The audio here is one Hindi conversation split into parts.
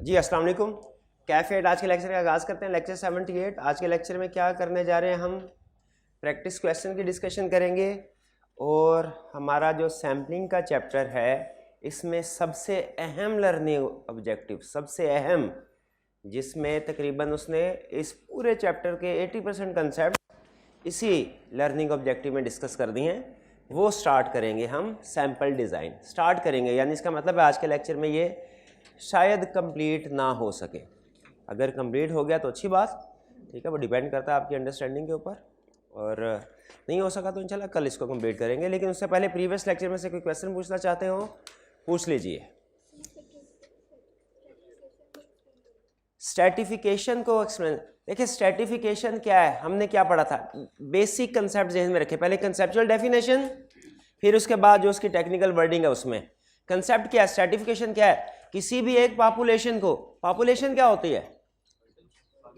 जी अस्सलाम वालेकुम। कैफे आज के लेक्चर का आगाज़ करते हैं। लेक्चर 78। आज के लेक्चर में क्या करने जा रहे हैं, हम प्रैक्टिस क्वेश्चन की डिस्कशन करेंगे और हमारा जो सैम्पलिंग का चैप्टर है इसमें सबसे अहम लर्निंग ऑब्जेक्टिव, सबसे अहम, जिसमें तकरीबन उसने इस पूरे चैप्टर के 80% कंसेप्ट इसी लर्निंग ऑब्जेक्टिव में डिस्कस कर दिए हैं, वो स्टार्ट करेंगे। हम सैम्पल डिज़ाइन स्टार्ट करेंगे, यानी इसका मतलब है आज के लेक्चर में ये शायद कंप्लीट ना हो सके। अगर कंप्लीट हो गया तो अच्छी बात, ठीक है, वो डिपेंड करता है आपकी अंडरस्टैंडिंग के ऊपर, और नहीं हो सका तो इंशाल्लाह कल इसको कंप्लीट करेंगे। लेकिन उससे पहले प्रीवियस लेक्चर में से कोई क्वेश्चन पूछना चाहते हो पूछ लीजिए। स्ट्रैटिफिकेशन को एक्सप्लेन, देखिए स्ट्रैटिफिकेशन क्या है, हमने क्या पढ़ा था, बेसिक कंसेप्ट जहन में रखे। पहले कंसेप्चुअल डेफिनेशन, फिर उसके बाद जो उसकी टेक्निकल वर्डिंग है उसमें कंसेप्ट क्या है, स्ट्रैटिफिकेशन क्या है। किसी भी एक पॉपुलेशन को, पॉपुलेशन क्या होती है,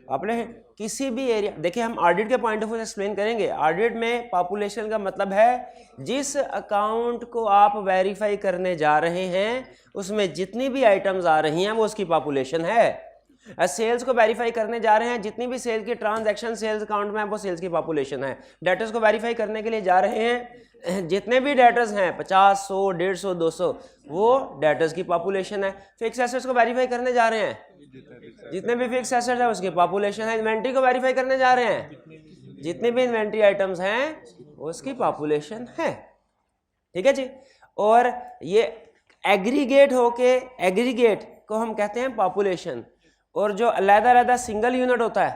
पॉपुलेशन किसी भी एरिया, देखिए हम ऑडिट के पॉइंट ऑफ व्यू से एक्सप्लेन करेंगे। ऑडिट में पॉपुलेशन का मतलब है जिस अकाउंट को आप वेरीफाई करने जा रहे हैं उसमें जितनी भी आइटम्स आ रही हैं वो उसकी पॉपुलेशन है। सेल्स को वेरीफाई करने जा रहे हैं, जितनी भी सेल्स की ट्रांजैक्शन सेल्स अकाउंट में है वो सेल्स की पॉपुलेशन है। डेटर्स को वेरीफाई करने के लिए जा रहे हैं, जितने भी डेटर्स हैं 50, 100, 150, 200, वो डेटर्स की पॉपुलेशन है। फिक्स एसेट्स को वेरीफाई करने जा रहे हैं, जितने भी फिक्स एसेट्स है उसकी पॉपुलेशन है। इन्वेंट्री को वेरीफाई करने जा रहे हैं, जितने भी इन्वेंट्री आइटम्स हैं उसकी पॉपुलेशन है, ठीक है जी। और ये एग्रीगेट होके, एग्रीगेट को हम कहते हैं पॉपुलेशन, और जो अलग-अलग सिंगल यूनिट होता है,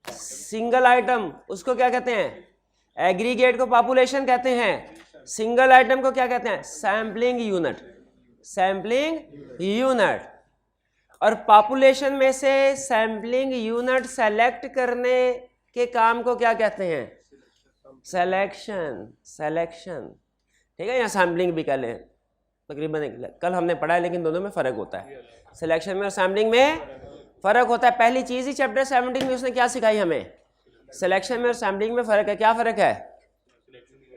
सिंगल आइटम, उसको क्या कहते हैं, एग्रीगेट को पॉपुलेशन कहते हैं। सिंगल आइटम को क्या कहते हैं, सैम्पलिंग यूनिट, सैम्पलिंग यूनिट। और पॉपुलेशन में से सैम्पलिंग यूनिट सेलेक्ट करने के काम को क्या कहते हैं, सिलेक्शन, सिलेक्शन, ठीक है, या सैम्पलिंग भी कह लें, तकरीबन कल हमने पढ़ा है, लेकिन दोनों में फ़र्क होता है। सिलेक्शन में और सैम्पलिंग में फ़र्क होता है। पहली चीज़ ही चैप्टर 17 में उसने क्या सिखाई हमें, सिलेक्शन में और सैम्पलिंग में फ़र्क है। क्या फ़र्क है,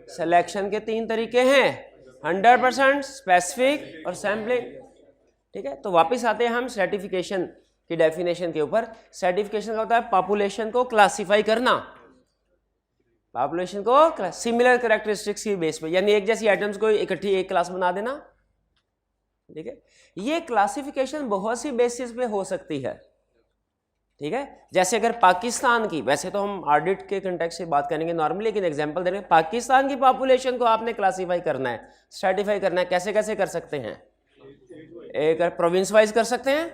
सिलेक्शन के 3 तरीके हैं, 100%, स्पेसिफिक और सैम्पलिंग, ठीक है। तो वापस आते हैं हम स्ट्रैटिफिकेशन की डेफिनेशन के ऊपर। स्ट्रैटिफिकेशन का होता है पॉपुलेशन को क्लासीफाई करना, पॉपुलेशन को सिमिलर कैरेक्टरिस्टिक्स की बेस पे, यानी एक जैसी आइटम्स को इकट्ठी एक क्लास बना देना, ठीक है। ये क्लासिफिकेशन बहुत सी बेसिस पे हो सकती है, ठीक है। जैसे अगर पाकिस्तान की, वैसे तो हम ऑडिट के कंटेक्स्ट से बात करेंगे नॉर्मली, लेकिन एग्जांपल दे रहे हैं, पाकिस्तान की पॉपुलेशन को आपने क्लासीफाई करना है, स्ट्रैटिफाई करना है, कैसे कैसे कर सकते हैं, एक प्रोविंस वाइज कर सकते हैं,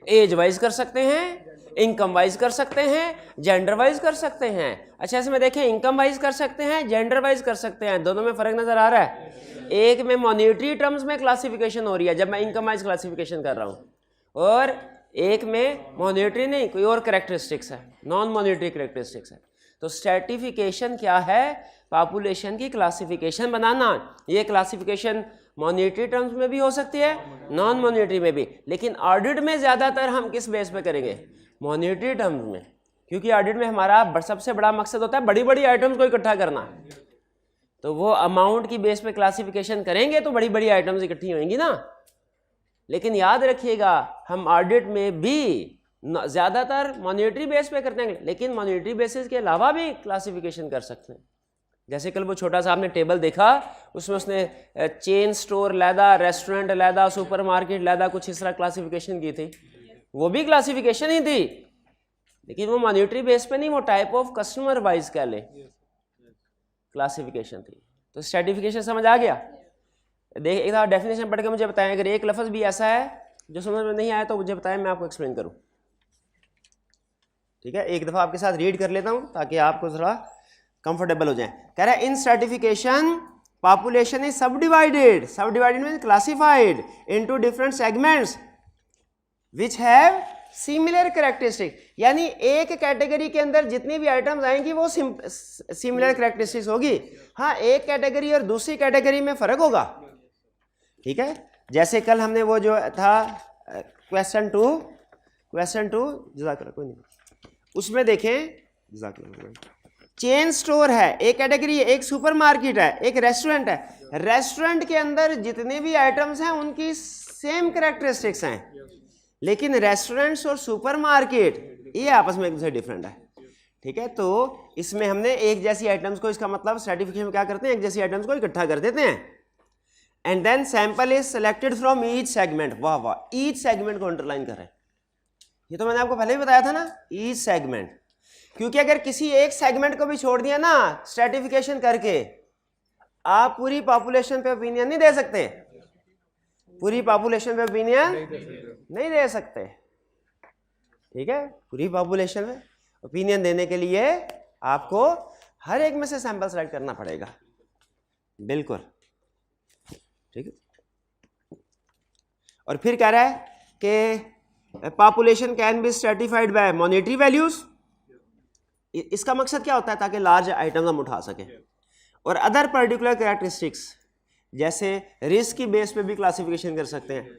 एज वाइज कर सकते हैं, इनकम वाइज कर सकते हैं, जेंडर वाइज कर सकते हैं। अच्छा इसमें देखें, इनकम वाइज कर सकते हैं, जेंडर वाइज कर सकते हैं, दोनों में फ़र्क नज़र आ रहा है। एक में मॉनेटरी टर्म्स में क्लासिफिकेशन हो रही है जब मैं इनकम वाइज क्लासिफिकेशन कर रहा हूँ, और एक में मॉनेटरी नहीं, कोई और कैरेक्टरिस्टिक्स है, नॉन मॉनेटरी कैरेक्टरिस्टिक्स है। तो स्ट्रैटिफिकेशन क्या है, पॉपुलेशन की क्लासिफिकेशन बनाना। ये क्लासिफिकेशन मॉनेटरी टर्म्स में भी हो सकती है, नॉन मॉनेटरी में भी, लेकिन ऑडिट में ज़्यादातर हम किस बेस पे करेंगे, मॉनेटरी टर्म्स में, क्योंकि ऑडिट में हमारा सबसे बड़ा मकसद होता है बड़ी बड़ी आइटम्स को इकट्ठा करना। तो वो अमाउंट की बेस पे क्लासिफिकेशन करेंगे तो बड़ी बड़ी आइटम्स इकट्ठी होंगी ना। लेकिन याद रखिएगा हम ऑडिट में भी ज़्यादातर मॉनेटरी बेस पे करते हैं, लेकिन मॉनेटरी बेसिस के अलावा भी क्लासिफिकेशन कर सकते हैं। जैसे कल वो छोटा सा आपने टेबल देखा, उसमें उसने चेन स्टोर लैदा, रेस्टोरेंट लैदा, सुपरमार्केट लैदा, कुछ इस तरह क्लासिफिकेशन की थी, वो भी क्लासिफिकेशन ही थी, लेकिन वो मॉनेटरी बेस पे नहीं, वो टाइप ऑफ कस्टमर वाइज कह ले क्लासिफिकेशन थी। तो स्ट्रैटिफिकेशन समझ आ गया। देख एक डेफिनेशन पढ़ के मुझे बताएं, अगर एक लफ्ज़ भी ऐसा है जो समझ में नहीं आया तो मुझे बताएं, मैं आपको एक्सप्लेन करूं, ठीक है। एक दफ़ा आपके साथ रीड कर लेता हूं ताकि आपको थोड़ा कंफर्टेबल हो जाए। कह रहा है in stratification population is subdivided, subdivided means classified into different segments which have similar characteristic, यानी एक कैटेगरी के अंदर जितनी भी आइटम्स आएंगी वो सिमिलर कैरेक्टरिस्टिक्स होगी। हाँ, एक कैटेगरी और दूसरी कैटेगरी में फ़र्क होगा, ठीक है। जैसे कल हमने वो जो था क्वेश्चन टू जज़ाकल्लाह, कोई नहीं, उसमें देखें, जज़ाकल्लाह, चेन स्टोर है, एक कैटेगरी है, एक सुपरमार्केट है, एक रेस्टोरेंट है। रेस्टोरेंट के अंदर जितने भी आइटम्स हैं उनकी सेम कैरेक्टरिस्टिक्स हैं, लेकिन रेस्टोरेंट्स और सुपरमार्केट ये आपस में एक दूसरे डिफरेंट है, ठीक है। तो इसमें हमने एक जैसी आइटम्स को, इसका मतलब स्ट्रैटिफिकेशन में क्या करते हैं, एक जैसी आइटम्स को इकट्ठा कर देते हैं। And then sample is selected from each segment, वाह वाह, ईच सेगमेंट को अंडरलाइन कर रहे हैं, ये तो मैंने आपको पहले ही बताया था ना, ईच सेगमेंट। क्योंकि अगर किसी एक सेगमेंट को भी छोड़ दिया ना स्ट्रैटिफिकेशन करके, आप पूरी पॉपुलेशन पे ओपिनियन नहीं दे सकते, पूरी पॉपुलेशन पे ओपिनियन नहीं दे सकते, ठीक है। पूरी पॉपुलेशन में ओपिनियन देने के लिए आपको हर एक में से सैंपल सेलेक्ट करना पड़ेगा, बिल्कुल, ठीक है। और फिर कह रहा है कि population can be stratified by monetary values, इसका मकसद क्या होता है, ताकि लार्ज आइटम्स हम उठा सकें। और अदर पर्टिकुलर कैरेक्टरिस्टिक्स, जैसे रिस्क की बेस पे भी क्लासिफिकेशन कर सकते हैं,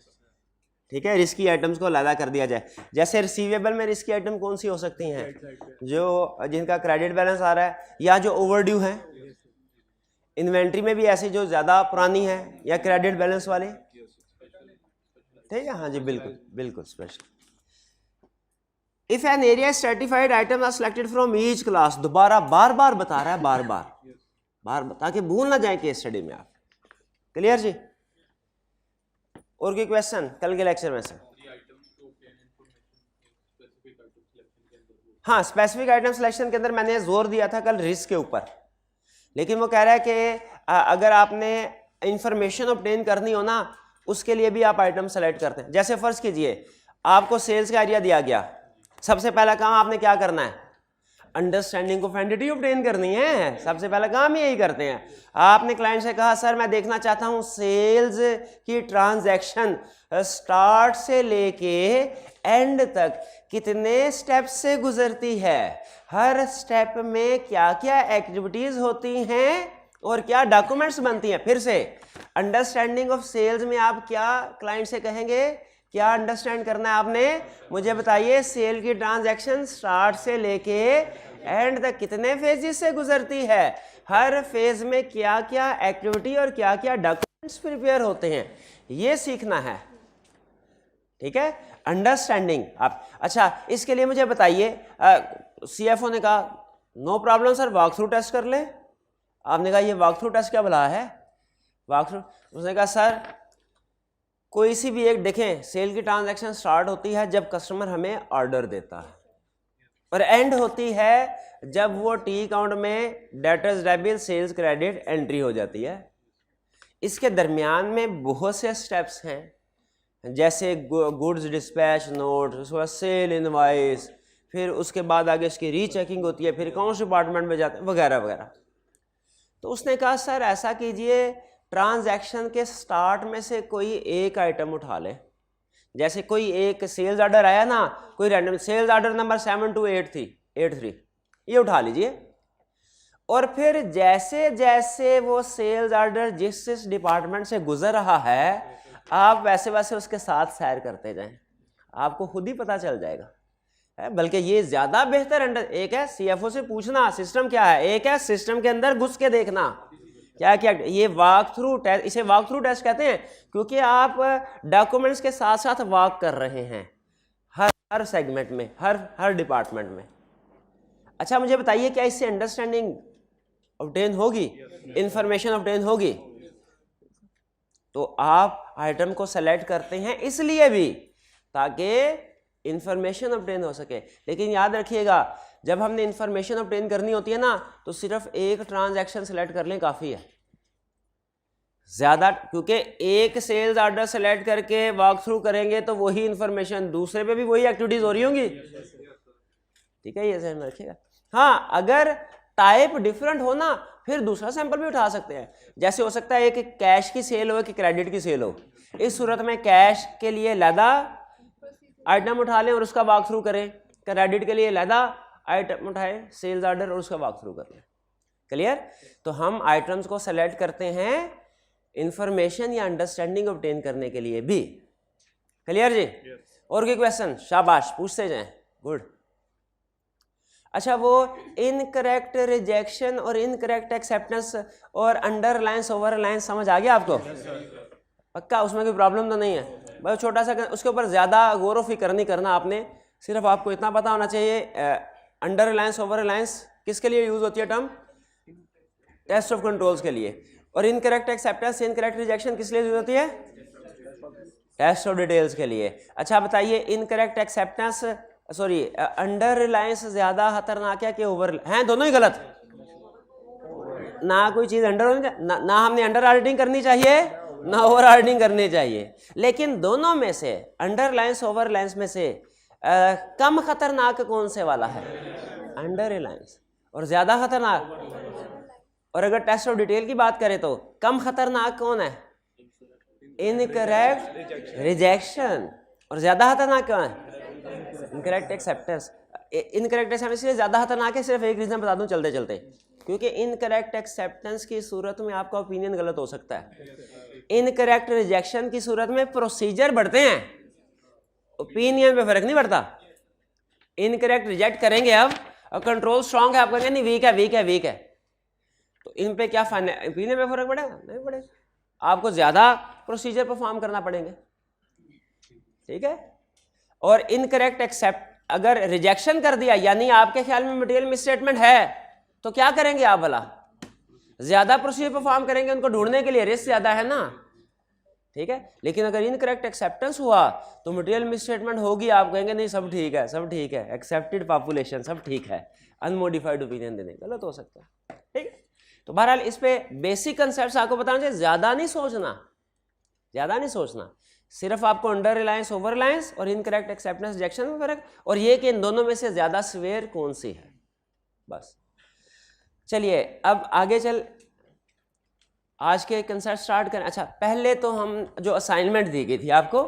ठीक है, रिस्की आइटम्स को अलग कर दिया जाए। जैसे रिसीवेबल में रिस्की आइटम कौन सी हो सकती हैं, जो जिनका क्रेडिट बैलेंस आ रहा है या जो ओवरड्यू है। इन्वेंट्री में भी ऐसी जो ज़्यादा पुरानी है या क्रेडिट बैलेंस वाले, ठीक है, हाँ जी, बिल्कुल बिल्कुल special. If an area stratified item are selected from each class, दोबारा बार बार बता रहा है, बार बार ताकि भूल ना जाए केस स्टडी में आप। क्लियर जी? और कोई क्वेश्चन कल के लेक्चर में से? हाँ, स्पेसिफिक आइटम सिलेक्शन के अंदर मैंने जोर दिया था कल रिस्क के ऊपर, लेकिन वो कह रहा है कि अगर आपने इंफॉर्मेशन ऑब्टेन करनी हो ना, उसके लिए भी आप आइटम सेलेक्ट करते हैं। जैसे फर्ज कीजिए आपको सेल्स का एरिया दिया गया, सबसे पहला काम आपने क्या करना है, अंडरस्टैंडिंग ऑफ एंटिटी ऑब्टेन करनी है, सबसे पहला काम यही करते हैं। आपने क्लाइंट से कहा सर मैं देखना चाहता हूं सेल्स की ट्रांजैक्शन स्टार्ट से लेके एंड तक कितने स्टेप से गुजरती है, हर स्टेप में क्या क्या एक्टिविटीज होती हैं और क्या डॉक्यूमेंट्स बनती हैं। फिर से अंडरस्टैंडिंग ऑफ सेल्स में आप क्या क्लाइंट से कहेंगे, क्या अंडरस्टैंड करना है आपने, मुझे बताइए सेल की ट्रांजैक्शन स्टार्ट से लेके एंड तक कितने फेजेस से गुजरती है, हर फेज में क्या क्या एक्टिविटी और क्या क्या डॉक्यूमेंट्स प्रिपेयर होते हैं, ये सीखना है, ठीक है। अंडरस्टैंडिंग आप, अच्छा इसके लिए मुझे बताइए, सीएफओ ने कहा no problem sir walk through test कर ले। आपने कहा ये वॉक थ्रू टेस्ट क्या बुलाया है, वॉक थ्रू, उसने कहा सर कोई सी भी एक देखें, सेल की ट्रांजैक्शन स्टार्ट होती है जब कस्टमर हमें ऑर्डर देता है और एंड होती है जब वो टी अकाउंट में debtors debit sales credit entry हो जाती है। इसके दरमियान में बहुत से स्टेप्स हैं, जैसे गुड्स डिस्पैच नोट, उसके बाद सेल इनवाइस, फिर उसके बाद आगे इसकी रीचेकिंग होती है, फिर अकाउंट्स डिपार्टमेंट में जाते हैं वगैरह वगैरह। तो उसने कहा सर ऐसा कीजिए ट्रांजैक्शन के स्टार्ट में से कोई एक आइटम उठा ले, जैसे कोई एक सेल्स ऑर्डर आया ना, कोई रैंडम सेल्स ऑर्डर नंबर 7283, ये उठा लीजिए, और फिर जैसे जैसे वो सेल्स ऑर्डर जिस डिपार्टमेंट से गुजर रहा है आप वैसे वैसे उसके साथ सैर करते जाएं, आपको खुद ही पता चल जाएगा। बल्कि ये ज्यादा बेहतर एक है सीएफओ से पूछना सिस्टम क्या है, एक है सिस्टम के अंदर घुस के देखना क्या क्या, ये वॉक थ्रू टेस्ट, इसे वॉक थ्रू टेस्ट कहते हैं क्योंकि आप डॉक्यूमेंट्स के साथ साथ वॉक कर रहे हैं हर सेगमेंट में, हर डिपार्टमेंट में। अच्छा मुझे बताइए क्या इससे अंडरस्टैंडिंग ऑब्टेन होगी, इंफॉर्मेशन ऑब्टेन होगी? तो आप आइटम को सेलेक्ट करते हैं इसलिए भी ताकि इंफॉर्मेशन ऑब्टेन हो सके। लेकिन याद रखिएगा जब हमने इंफॉर्मेशन ऑब्टेन करनी होती है ना, तो सिर्फ एक ट्रांजैक्शन सेलेक्ट कर लें काफ़ी है, ज़्यादा, क्योंकि एक सेल्स ऑर्डर सेलेक्ट करके वॉक थ्रू करेंगे तो वही इंफॉर्मेशन दूसरे पे भी वही एक्टिविटीज़ हो रही होंगी, ठीक है, ये ध्यान में रखिएगा। हाँ, अगर टाइप डिफरेंट हो ना फिर दूसरा सैंपल भी उठा सकते हैं, जैसे हो सकता है एक कैश की सेल हो कि क्रेडिट की सेल हो, इस सूरत में कैश के लिए लैदा आइटम उठा लें और उसका वॉक थ्रू करें, क्रेडिट के लिए लैदा आइटम उठाए सेल्स ऑर्डर और उसका वॉक थ्रू कर लें। क्लियर? तो हम आइटम्स को सेलेक्ट करते हैं इंफॉर्मेशन या अंडरस्टैंडिंग ऑब्टेन करने के लिए भी। क्लियर जी? और कोई क्वेश्चन? शाबाश, पूछते जाएं, गुड। अच्छा, वो इनकरेक्ट रिजेक्शन और इनकरेक्ट एक्सेप्टेंस और अंडरलाइंस ओवरलाइंस समझ आ गया आपको? पक्का उसमें कोई प्रॉब्लम तो नहीं है? बहुत छोटा सा, उसके ऊपर ज़्यादा गौर व फिक्र नहीं करना आपने, सिर्फ आपको इतना पता होना चाहिए अंडर रिलायंस ओवर रिलायंस किसके लिए यूज़ होती है टर्म, टेस्ट ऑफ कंट्रोल्स के लिए, और इनकरेक्ट एक्सेप्टेंस इनकरेक्ट रिजेक्शन किस लिए यूज होती है, टेस्ट ऑफ डिटेल्स के लिए। अच्छा बताइए incorrect acceptance sorry under Reliance ज़्यादा खतरनाक है कि ओवर हैं, दोनों ही गलत, ना कोई चीज़ अंडर ना हमने अंडर ऑडिटिंग करनी चाहिए ना ओवर ऑडिटिंग करनी चाहिए, लेकिन दोनों में से अंडर रिलायंस ओवर रिलायंस में से कम खतरनाक कौन से वाला है, अंडर रिलायंस, और ज़्यादा खतरनाक, और अगर टेस्ट ऑफ डिटेल की बात करें तो कम खतरनाक कौन है, इनकरेक्ट रिजेक्शन, और ज़्यादा खतरनाक कौन है, इनकरेक्ट एक्सेप्टेंस। इनकरेक्ट एक्सेप्टेंस इसलिए ज़्यादा खतरनाक है, सिर्फ एक रीज़न बता दूं चलते चलते, क्योंकि इनकरेक्ट एक्सेप्टेंस की सूरत में आपका ओपिनियन गलत हो सकता है, इनकरेक्ट रिजेक्शन की सूरत में प्रोसीजर बढ़ते हैं, ओपिनियन पे फर्क नहीं पड़ता। इनकरेक्ट रिजेक्ट करेंगे अब, और कंट्रोल स्ट्रांग है, आप कहेंगे नहीं वीक है वीक है वीक है, तो इन पे क्या ओपिनियन पे फर्क पड़ेगा, नहीं पड़ेगा, आपको ज्यादा प्रोसीजर परफॉर्म करना पड़ेंगे, ठीक है। और इनकरेक्ट एक्सेप्ट अगर रिजेक्शन कर दिया, यानी आपके ख्याल में मटेरियल मिसस्टेटमेंट है, तो क्या करेंगे आप भला, ज्यादा प्रोसीजर परफॉर्म करेंगे, उनको ढूंढने के लिए रिस्क ज्यादा है ना, ठीक है। लेकिन अगर इनकरेक्ट एक्सेप्टेंस हुआ तो मटेरियल मिसस्टेटमेंट होगी, आप कहेंगे नहीं सब ठीक है सब ठीक है, एक्सेप्टेड पॉपुलेशन सब ठीक है, अनमोडिफाइड ओपिनियन देने, गलत हो सकता है, ठीक है। तो बहरहाल इस पे बेसिक कंसेप्ट आपको बताना चाहिए, ज्यादा नहीं सोचना, ज्यादा नहीं सोचना, सिर्फ आपको अंडर रिलायंस ओवर रिलायंस और इनकरेक्ट एक्सेप्टेंस रिजेक्शन में फर्क, और ये कि इन दोनों में से ज्यादा स्वेयर कौन सी है, बस। चलिए अब आगे चल आज के कंसेप्ट स्टार्ट करें। अच्छा पहले तो हम जो असाइनमेंट दी गई थी आपको,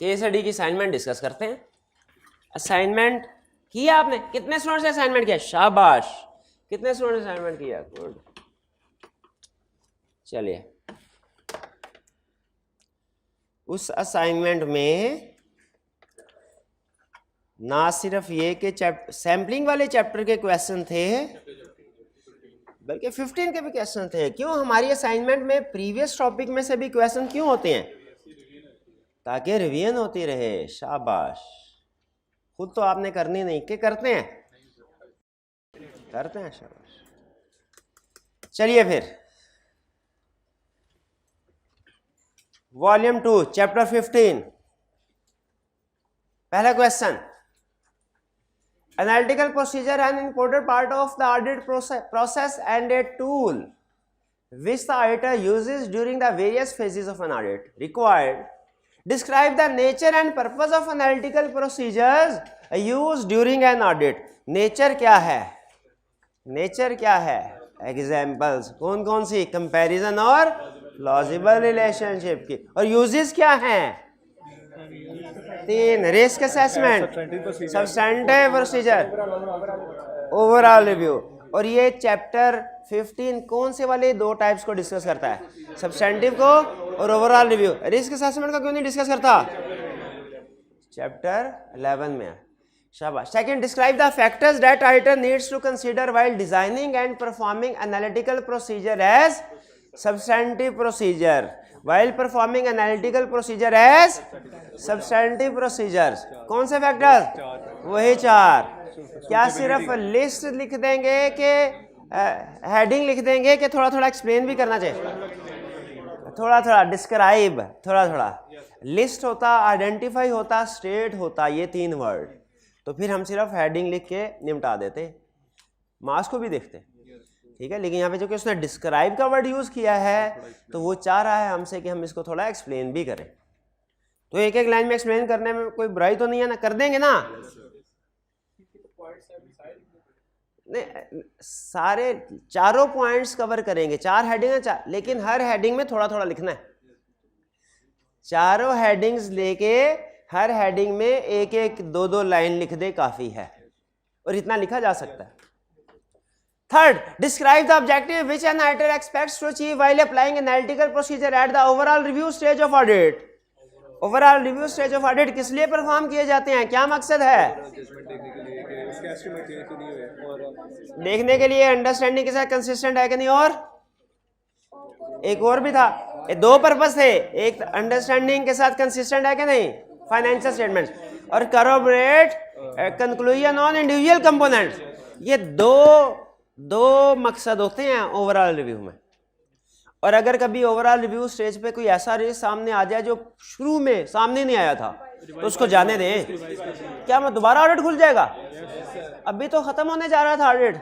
केएसडी की असाइनमेंट डिस्कस करते हैं। असाइनमेंट किया आपने, कितने स्टूडेंट्स ने असाइनमेंट किया, शाबाश, कितने स्टूडेंट्स ने असाइनमेंट किया, गुड। चलिए उस असाइनमेंट में ना सिर्फ ये कि सैम्पलिंग वाले चैप्टर के क्वेश्चन थे, बल्कि 15 के भी क्वेश्चन थे। क्यों हमारी असाइनमेंट में प्रीवियस टॉपिक में से भी क्वेश्चन क्यों होते हैं, ताकि रिवीजन होती रहे, शाबाश। खुद तो आपने करनी नहीं, कि करते हैं, करते हैं, शाबाश। चलिए फिर वॉल्यूम 2 चैप्टर 15 पहला question, analytical procedure an important part of the audit process and a tool which the auditor uses during the various phases of an audit. Required, describe the nature and purpose of analytical procedures used during an audit. Nature क्या है, nature क्या है, examples कौन कौन सी, comparison और plausible relationship की, और uses क्या हैं, 3 risk assessment, substantive procedure, overall review. और ये चैप्टर 15 कौन से वाले 2 टाइप्स को डिस्कस करता है, सब्सटेंटिव को और ओवरऑल रिव्यू। रिस्क असेसमेंट का क्यों नहीं डिस्कस करता, चैप्टर 11 में, शाबाश। Second, describe the factors that auditor needs to consider while designing and performing analytical procedure as substantive procedure, while performing analytical procedure as substantive procedures। कौन से फैक्टर, वही 4। क्या सिर्फ लिस्ट लिख देंगे कि हेडिंग लिख देंगे, कि थोड़ा थोड़ा एक्सप्लेन भी करना चाहिए, थोड़ा थोड़ा डिस्क्राइब, थोड़ा थोड़ा लिस्ट होता, आइडेंटिफाई होता, स्टेट होता, ये 3 वर्ड, तो फिर हम सिर्फ हेडिंग लिख के निपटा देते, मार्क्स को भी देखते, ठीक है। लेकिन यहाँ पे जो कि उसने डिस्क्राइब का वर्ड यूज किया है, तो वो चाह रहा है हमसे कि हम इसको थोड़ा एक्सप्लेन भी करें, तो एक एक लाइन में एक्सप्लेन करने में कोई बुराई तो नहीं है ना, कर देंगे ना, नहीं सारे 4 पॉइंट्स कवर करेंगे, 4 हेडिंग है, लेकिन हर हेडिंग में थोड़ा थोड़ा लिखना है, 4 हेडिंग्स लेके हर हेडिंग में एक एक 2-2 लाइन लिख दे, काफी है, और इतना लिखा जा सकता है। Third, describe the objective which an auditor expects to achieve while applying analytical procedure at the overall review stage of audit. Overall review stage of audit किस लिए परफॉर्म किए जाते हैं, क्या मकसद है, देखने के लिए अंडरस्टैंडिंग के साथ कंसिस्टेंट है कि नहीं, और एक और भी था, ये दो पर्पस थे, एक अंडरस्टैंडिंग के साथ कंसिस्टेंट है कि नहीं फाइनेंशियल स्टेटमेंट्स, और corporate conclusion on individual components. ये दो मकसद होते हैं ओवरऑल रिव्यू में। और अगर कभी ओवरऑल रिव्यू स्टेज पे कोई ऐसा रिस्क सामने आ जाए जो शुरू में सामने नहीं आया था तो उसको जाने दें। क्या मैं दोबारा ऑडिट खुल जाएगा? अभी तो खत्म होने जा रहा था ऑडिट,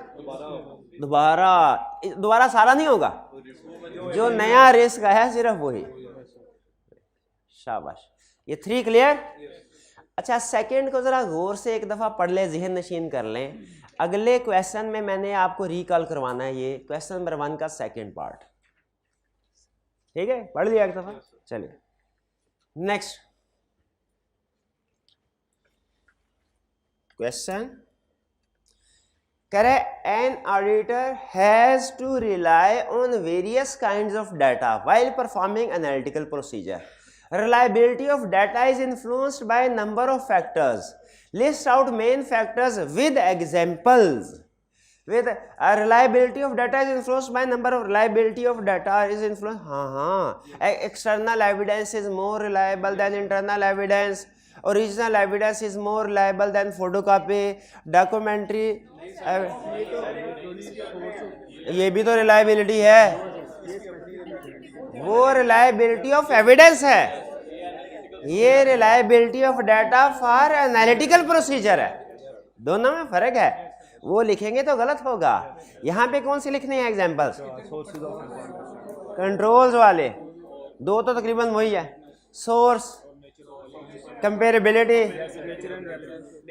दोबारा सारा नहीं होगा, जो नया रिस्क है सिर्फ वही। शाबाश, ये 3 क्लियर। अच्छा, सेकंड को जरा गौर से एक दफा पढ़ ले, जहन नशीन कर लें। अगले क्वेश्चन में मैंने आपको रिकॉल करवाना है, ये क्वेश्चन नंबर 1 का सेकंड पार्ट, ठीक है? पढ़ लिया एक दफा, चलिए नेक्स्ट क्वेश्चन। करे an auditor has to rely on various kinds of data while performing analytical procedure. Reliability of data is influenced by a number of factors. List out main factors with examples. With reliability of data is influenced by number of reliability of data is influenced. हाँ, external evidence is more reliable than internal evidence. Original evidence is more reliable than photocopy. Documentary ये भी तो reliability है, वो रिलायबिलिटी ऑफ एविडेंस है, ये reliability of data for analytical procedure है, दोनों में फर्क है। वो लिखेंगे तो गलत होगा। यहाँ पे कौन सी लिखनी है एग्जांपल्स? कंट्रोल्स वाले दो तो तकरीबन वही है, सोर्स, कंपेरेबिलिटी,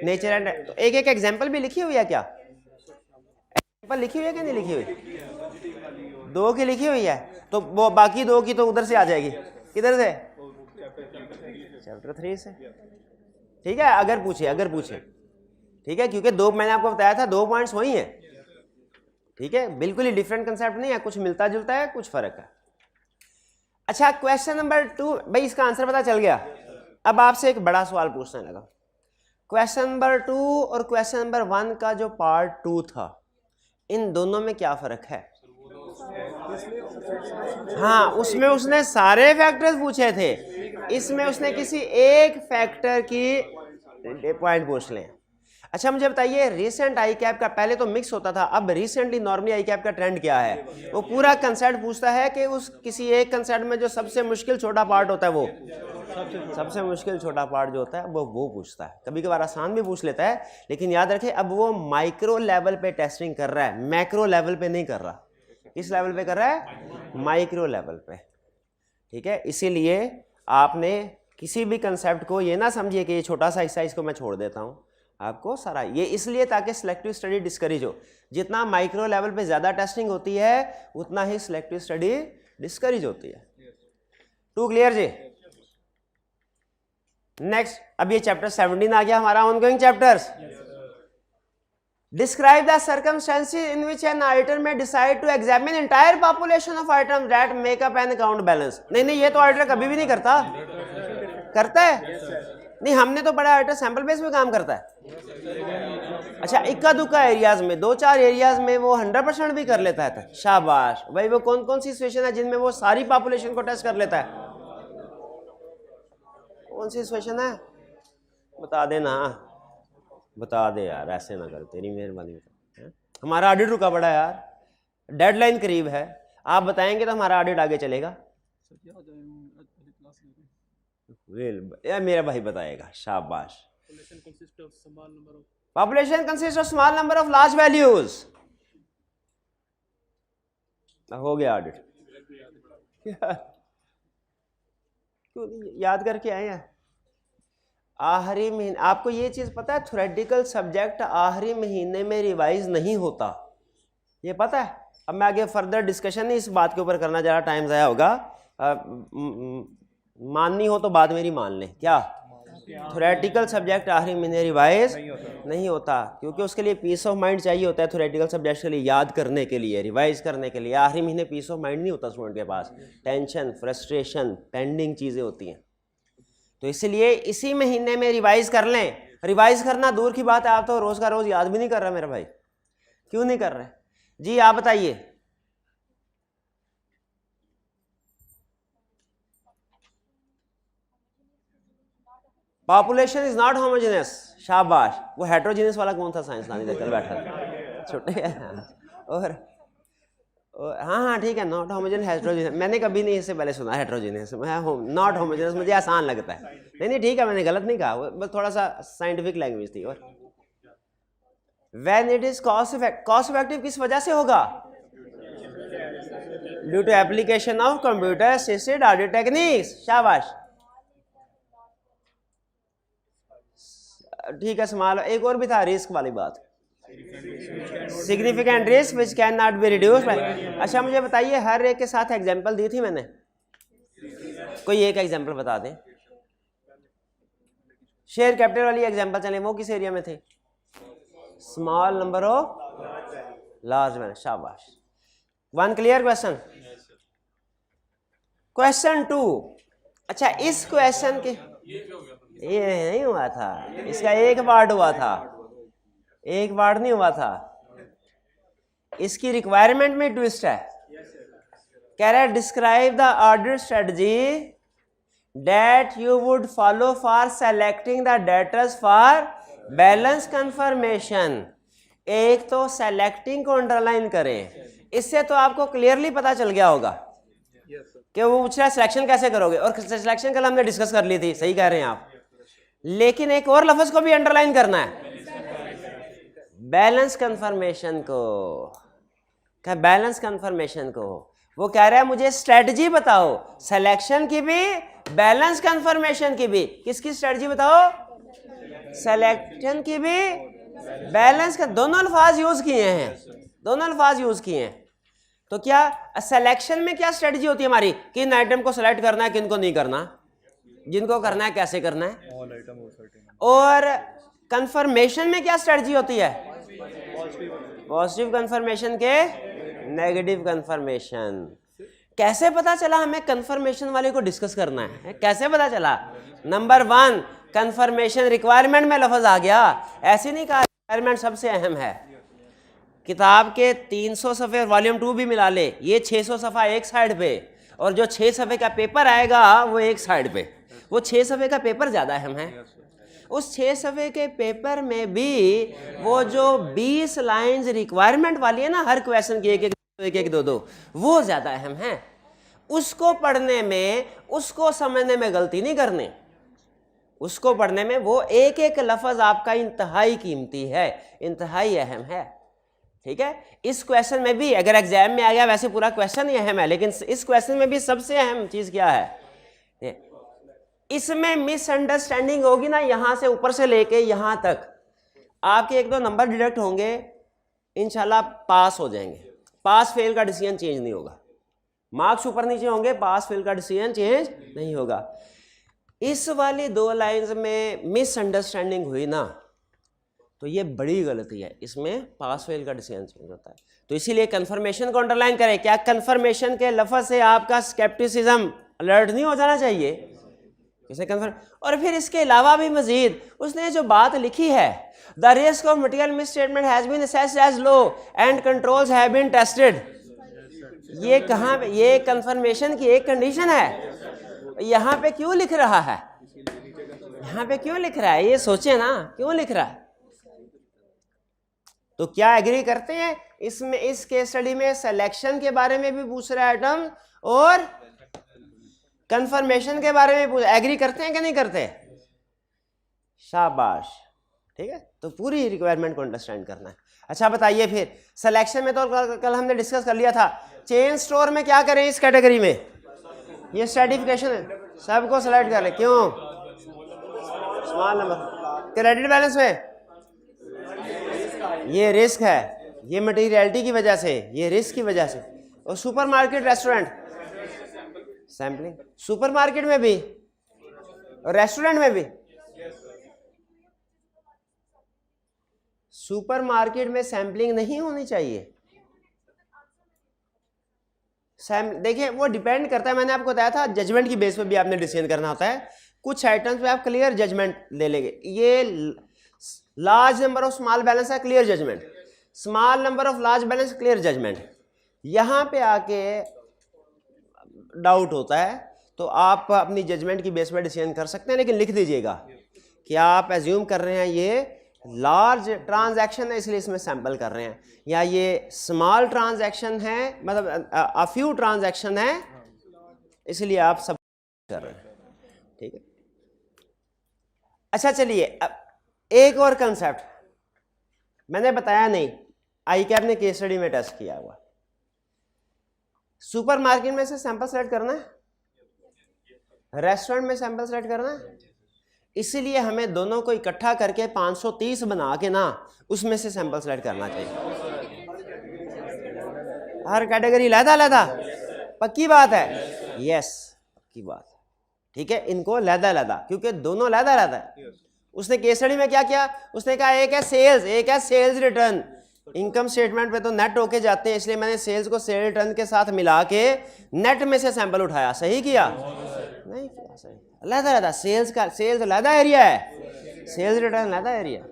नेचर एंड। तो एक एक एग्जांपल भी लिखी हुई है क्या? एग्जांपल लिखी हुई है कि नहीं लिखी हुई? 2 की लिखी हुई है, तो वो बाकी 2 की तो उधर से आ जाएगी। किधर से? चैप्टर 3 से, ठीक है? अगर पूछे, ठीक है? क्योंकि 2 मैंने आपको बताया था, 2 पॉइंट्स वही हैं, ठीक है? बिल्कुल ही डिफरेंट कंसेप्ट नहीं है, कुछ मिलता जुलता है, कुछ फर्क है। अच्छा, क्वेश्चन नंबर 2, भाई इसका आंसर पता चल गया। अब आपसे एक बड़ा सवाल पूछने लगा। क्वेश्चन नंबर 2 और क्वेश्चन नंबर 1 का जो पार्ट 2 था, इन दोनों में क्या फर्क है? हाँ, उसमें उसने सारे फैक्टर्स पूछे थे, इसमें उसने किसी एक फैक्टर की पॉइंट पूछ लें। अच्छा, मुझे बताइए, रिसेंट आई कैप का पहले तो मिक्स होता था, अब रिसेंटली नॉर्मली आई कैप का ट्रेंड क्या है? वो पूरा कंसेप्ट पूछता है कि उस किसी एक कंसेप्ट में जो सबसे मुश्किल छोटा पार्ट होता है, वो सबसे मुश्किल छोटा पार्ट जो होता है वो पूछता है। कभी कभार आसान भी पूछ लेता है, लेकिन याद रखें अब वो माइक्रो लेवल पे टेस्टिंग कर रहा है, मैक्रो लेवल पे नहीं कर रहा। किस लेवल पे कर रहा है? माइक्रो लेवल पे, ठीक है? इसीलिए आपने किसी भी कंसेप्ट को ये ना समझिए कि ये छोटा सा हिस्सा, इसको मैं छोड़ देता हूँ, आपको सारा ये इसलिए ताकि सिलेक्टिव स्टडी डिस्करेज हो। जितना माइक्रो लेवल पे ज़्यादा टेस्टिंग होती है उतना ही सिलेक्टिव स्टडी डिस्करेज होती है। 2 क्लियर जी? नेक्स्ट, अब ये चैप्टर 17 आ गया हमारा ongoing chapters. Describe the circumstances in which an auditor may decide to examine entire population of items that make up an account balance. नहीं, ये तो ऑडिटर कभी भी नहीं करता। करता है? नहीं, हमने तो बड़ा ऑडिटर सैंपल बेस में काम करता है। अच्छा, इक्का दुक्का एरियाज में, 2-4 एरियाज में वो 100% भी कर लेता है। शाबाश भाई, वो कौन कौन सी सिचुएशन है जिनमें वो सारी पॉपुलेशन को टेस्ट कर लेता है? कौन सी सिचुएशन है? बता देना, बता दे यार, ऐसे ना कर, तेरी मेहरबानी बता। हमारा ऑडिट रुका पड़ा यार, डेडलाइन करीब है, आप बताएंगे तो हमारा ऑडिट आगे चलेगा। यार मेरा भाई बताएगा, शाबाश। Population consist of small number of large values. हो गया ऑडिट। याद करके आए हैं आखिरी महीने। आपको ये चीज़ पता है, थ्योरेटिकल सब्जेक्ट आखिरी महीने में रिवाइज नहीं होता, ये पता है? अब मैं आगे फर्दर डिस्कशन नहीं इस बात के ऊपर करना, ज़्यादा टाइम ज़ाया होगा। माननी हो तो बात मेरी मान लें। क्या थ्योरेटिकल सब्जेक्ट आखिरी महीने रिवाइज नहीं होता, क्योंकि उसके लिए पीस ऑफ माइंड चाहिए होता है। थ्योरेटिकल सब्जेक्ट के लिए याद करने के लिए, रिवाइज करने के लिए आखिरी महीने पीस ऑफ माइंड नहीं होता स्टूडेंट के पास। टेंशन, फ्रस्ट्रेशन, पेंडिंग चीज़ें होती हैं, तो इसलिए इसी महीने में रिवाइज कर लें। रिवाइज करना दूर की बात है, आप तो रोज का रोज याद भी नहीं कर रहे मेरे भाई। क्यों नहीं कर रहे जी? आप बताइए। पॉपुलेशन इज नॉट होमोजेनियस, शाबाश। वो हेट्रोजेनियस वाला कौन था साइंसदान इधर कल बैठा था छोटे और हाँ हाँ ठीक है, नॉट होमोजेनियस हेट्रोजेनियस, मैंने कभी नहीं इससे पहले सुना हेट्रोजेनियस, मैं नॉट होमोजेनियस मुझे आसान लगता है। नहीं ठीक है, मैंने गलत नहीं कहा, बस थोड़ा सा साइंटिफिक लैंग्वेज थी। और when it is cost effective किस वजह से होगा? Due to application of computer assisted audit techniques, शाबाश ठीक है। स्मॉल, एक और भी था रिस्क वाली बात, significant risk which can not be reduce. अच्छा मुझे बताइए, हर एक के साथ एग्जांपल दी थी मैंने, कोई एक एग्जांपल बता दें। शेयर कैपिटल वाली एग्जांपल चलें, वो किस एरिया में थे? Small number of large man, शाबाश। One clear question. क्वेश्चन 2, अच्छा इस क्वेश्चन के ये नहीं हुआ था, इसका एक पार्ट हुआ था, एक पार्ट नहीं हुआ था। इसकी रिक्वायरमेंट में ट्विस्ट है, कह रहा है describe the order strategy that you would follow for selecting the debtors for balance confirmation. एक तो सेलेक्टिंग को अंडरलाइन करें, इससे तो आपको क्लियरली पता चल गया होगा कि वो पूछ रहा है सिलेक्शन कैसे करोगे, और सिलेक्शन कल हमने डिस्कस कर ली थी, सही कह रहे हैं आप। लेकिन एक और लफ्ज को भी अंडरलाइन करना है, बैलेंस कंफर्मेशन को। क्या बैलेंस कंफर्मेशन को? वो कह रहा है मुझे स्ट्रेटजी बताओ, सिलेक्शन की भी बैलेंस कंफर्मेशन की भी। किसकी स्ट्रेटजी बताओ? सिलेक्शन की भी बैलेंस का, दोनों अल्फाज यूज किए हैं, दोनों अल्फाज यूज किए हैं। तो क्या सिलेक्शन में क्या स्ट्रेटजी होती है हमारी? किन आइटम को सिलेक्ट करना है, किन को नहीं करना, जिनको करना है कैसे करना है। और कंफर्मेशन में क्या स्ट्रेटजी होती है? पॉजिटिव कंफर्मेशन के नेगेटिव कंफर्मेशन। कैसे पता चला हमें कंफर्मेशन वाले को डिस्कस करना है? कैसे पता चला? नंबर 1, कंफर्मेशन रिक्वायरमेंट में लफ्ज आ गया, ऐसे नहीं कहा रिक्वायरमेंट सबसे अहम है। किताब के 300 सफ़े और वॉल्यूम 2 भी मिला ले, ये 600 सफ़ा एक साइड पे, और जो 6 सफ़े का पेपर आएगा वो एक साइड पे। वो 6 सफ़े का पेपर ज़्यादा अहम है। उस 6 सफ़े के पेपर में भी वो जो 20 लाइंस रिक्वायरमेंट वाली है ना, हर क्वेश्चन की एक दो, वो ज़्यादा अहम है। उसको पढ़ने में, उसको समझने में गलती नहीं करनी, उसको पढ़ने में वो एक एक लफ्ज़ आपका इंतहाई कीमती है, इंतहाई अहम है। ठीक है, इस क्वेश्चन में भी अगर एग्जाम में आ गया, वैसे पूरा क्वेश्चन ही अहम है, लेकिन इस क्वेश्चन में भी सबसे अहम चीज क्या है? इसमें मिसअंडरस्टैंडिंग होगी ना, यहां से ऊपर से लेके यहां तक आपके 1-2 नंबर डिडक्ट होंगे, इंशाल्लाह पास हो जाएंगे। पास फेल का डिसीजन चेंज नहीं होगा, मार्क्स ऊपर नीचे होंगे, पास फेल का डिसीजन चेंज नहीं होगा। इस वाली 2 लाइंस में मिसअंडरस्टैंडिंग हुई ना, तो ये बड़ी गलती है, इसमें पास फेल का डिसीजन चेंज होता है। तो इसीलिए कंफर्मेशन को अंडरलाइन करें। क्या कंफर्मेशन के लफ्ज से आपका स्केप्टिसिज्म अलर्ट नहीं हो जाना चाहिए? किसे कंफर्म। और फिर इसके अलावा भी मजीद उसने जो बात लिखी है, the risk of material misstatement has been assessed as low and controls have been tested, ये कहाँ पे? ये कंफर्मेशन की एक कंडीशन है। यहाँ पे क्यों लिख रहा है? यहाँ पे क्यों लिख रहा है? ये सोचे ना, क्यों लिख रहा है? तो क्या एग्री करते हैं इसमें, इस केस स्टडी में सिलेक्शन के बारे में भी पूछ रहा है आइटम, और कंफर्मेशन के बारे में पूछ, एग्री करते हैं कि नहीं करते? शाबाश, ठीक है। तो पूरी रिक्वायरमेंट को अंडरस्टैंड करना है। अच्छा बताइए फिर, सिलेक्शन में तो कल हमने डिस्कस कर लिया था, चेन स्टोर में क्या करें इस कैटेगरी में? ये सर्टिफिकेशन है, सबको सेलेक्ट कर ले। क्यों? Small number. क्रेडिट बैलेंस में ये रिस्क है, ये मटेरियलिटी की वजह से, ये रिस्क की वजह से। और सुपरमार्केट, रेस्टोरेंट, सैम्पलिंग, सुपरमार्केट में भी और रेस्टोरेंट में भी। सुपरमार्केट में सैम्पलिंग नहीं होनी चाहिए। देखिए वो डिपेंड करता है, मैंने आपको बताया था जजमेंट की बेस पे भी आपने डिसीजन करना होता है। कुछ आइटम्स पे आप क्लियर जजमेंट ले लेंगे, ये large number of small balance है, clear judgment, small number of large balance, clear judgment. यहां पे आके डाउट होता है तो आप अपनी जजमेंट की बेस पर डिसीजन कर सकते हैं, लेकिन लिख दीजिएगा कि आप एज्यूम कर रहे हैं ये लार्ज ट्रांजैक्शन है इसलिए इसमें सैंपल कर रहे हैं, या ये स्मॉल ट्रांजैक्शन है मतलब अ फ्यू ट्रांजैक्शन है इसलिए आप सब कर रहे हैं, ठीक है। अच्छा चलिए अब एक और कंसेप्ट मैंने बताया नहीं, ICAP ने केस स्टडी में टेस्ट किया हुआ। सुपरमार्केट में से सैंपल सेलेक्ट करना है, रेस्टोरेंट में सैंपल सेलेक्ट करना है, इसीलिए हमें दोनों को इकट्ठा करके 530 बना के ना उसमें से सैंपल सेलेक्ट करना चाहिए। हर कैटेगरी लहदा पक्की बात है, यस पक्की बात है, ठीक है। इनको लहदा क्योंकि दोनों लहदा है। उसने केस स्टडी में क्या किया, उसने कहा एक है सेल्स, एक है सेल्स रिटर्न। इनकम स्टेटमेंट पे तो नेट होके जाते हैं, इसलिए मैंने सेल्स को सेल रिटर्न के साथ मिला के नेट में से सैंपल उठाया। सही किया? नहीं किया सही। लहदा सेल्स का, सेल्स लहदा एरिया है, सेल्स रिटर्न लहदा एरिया,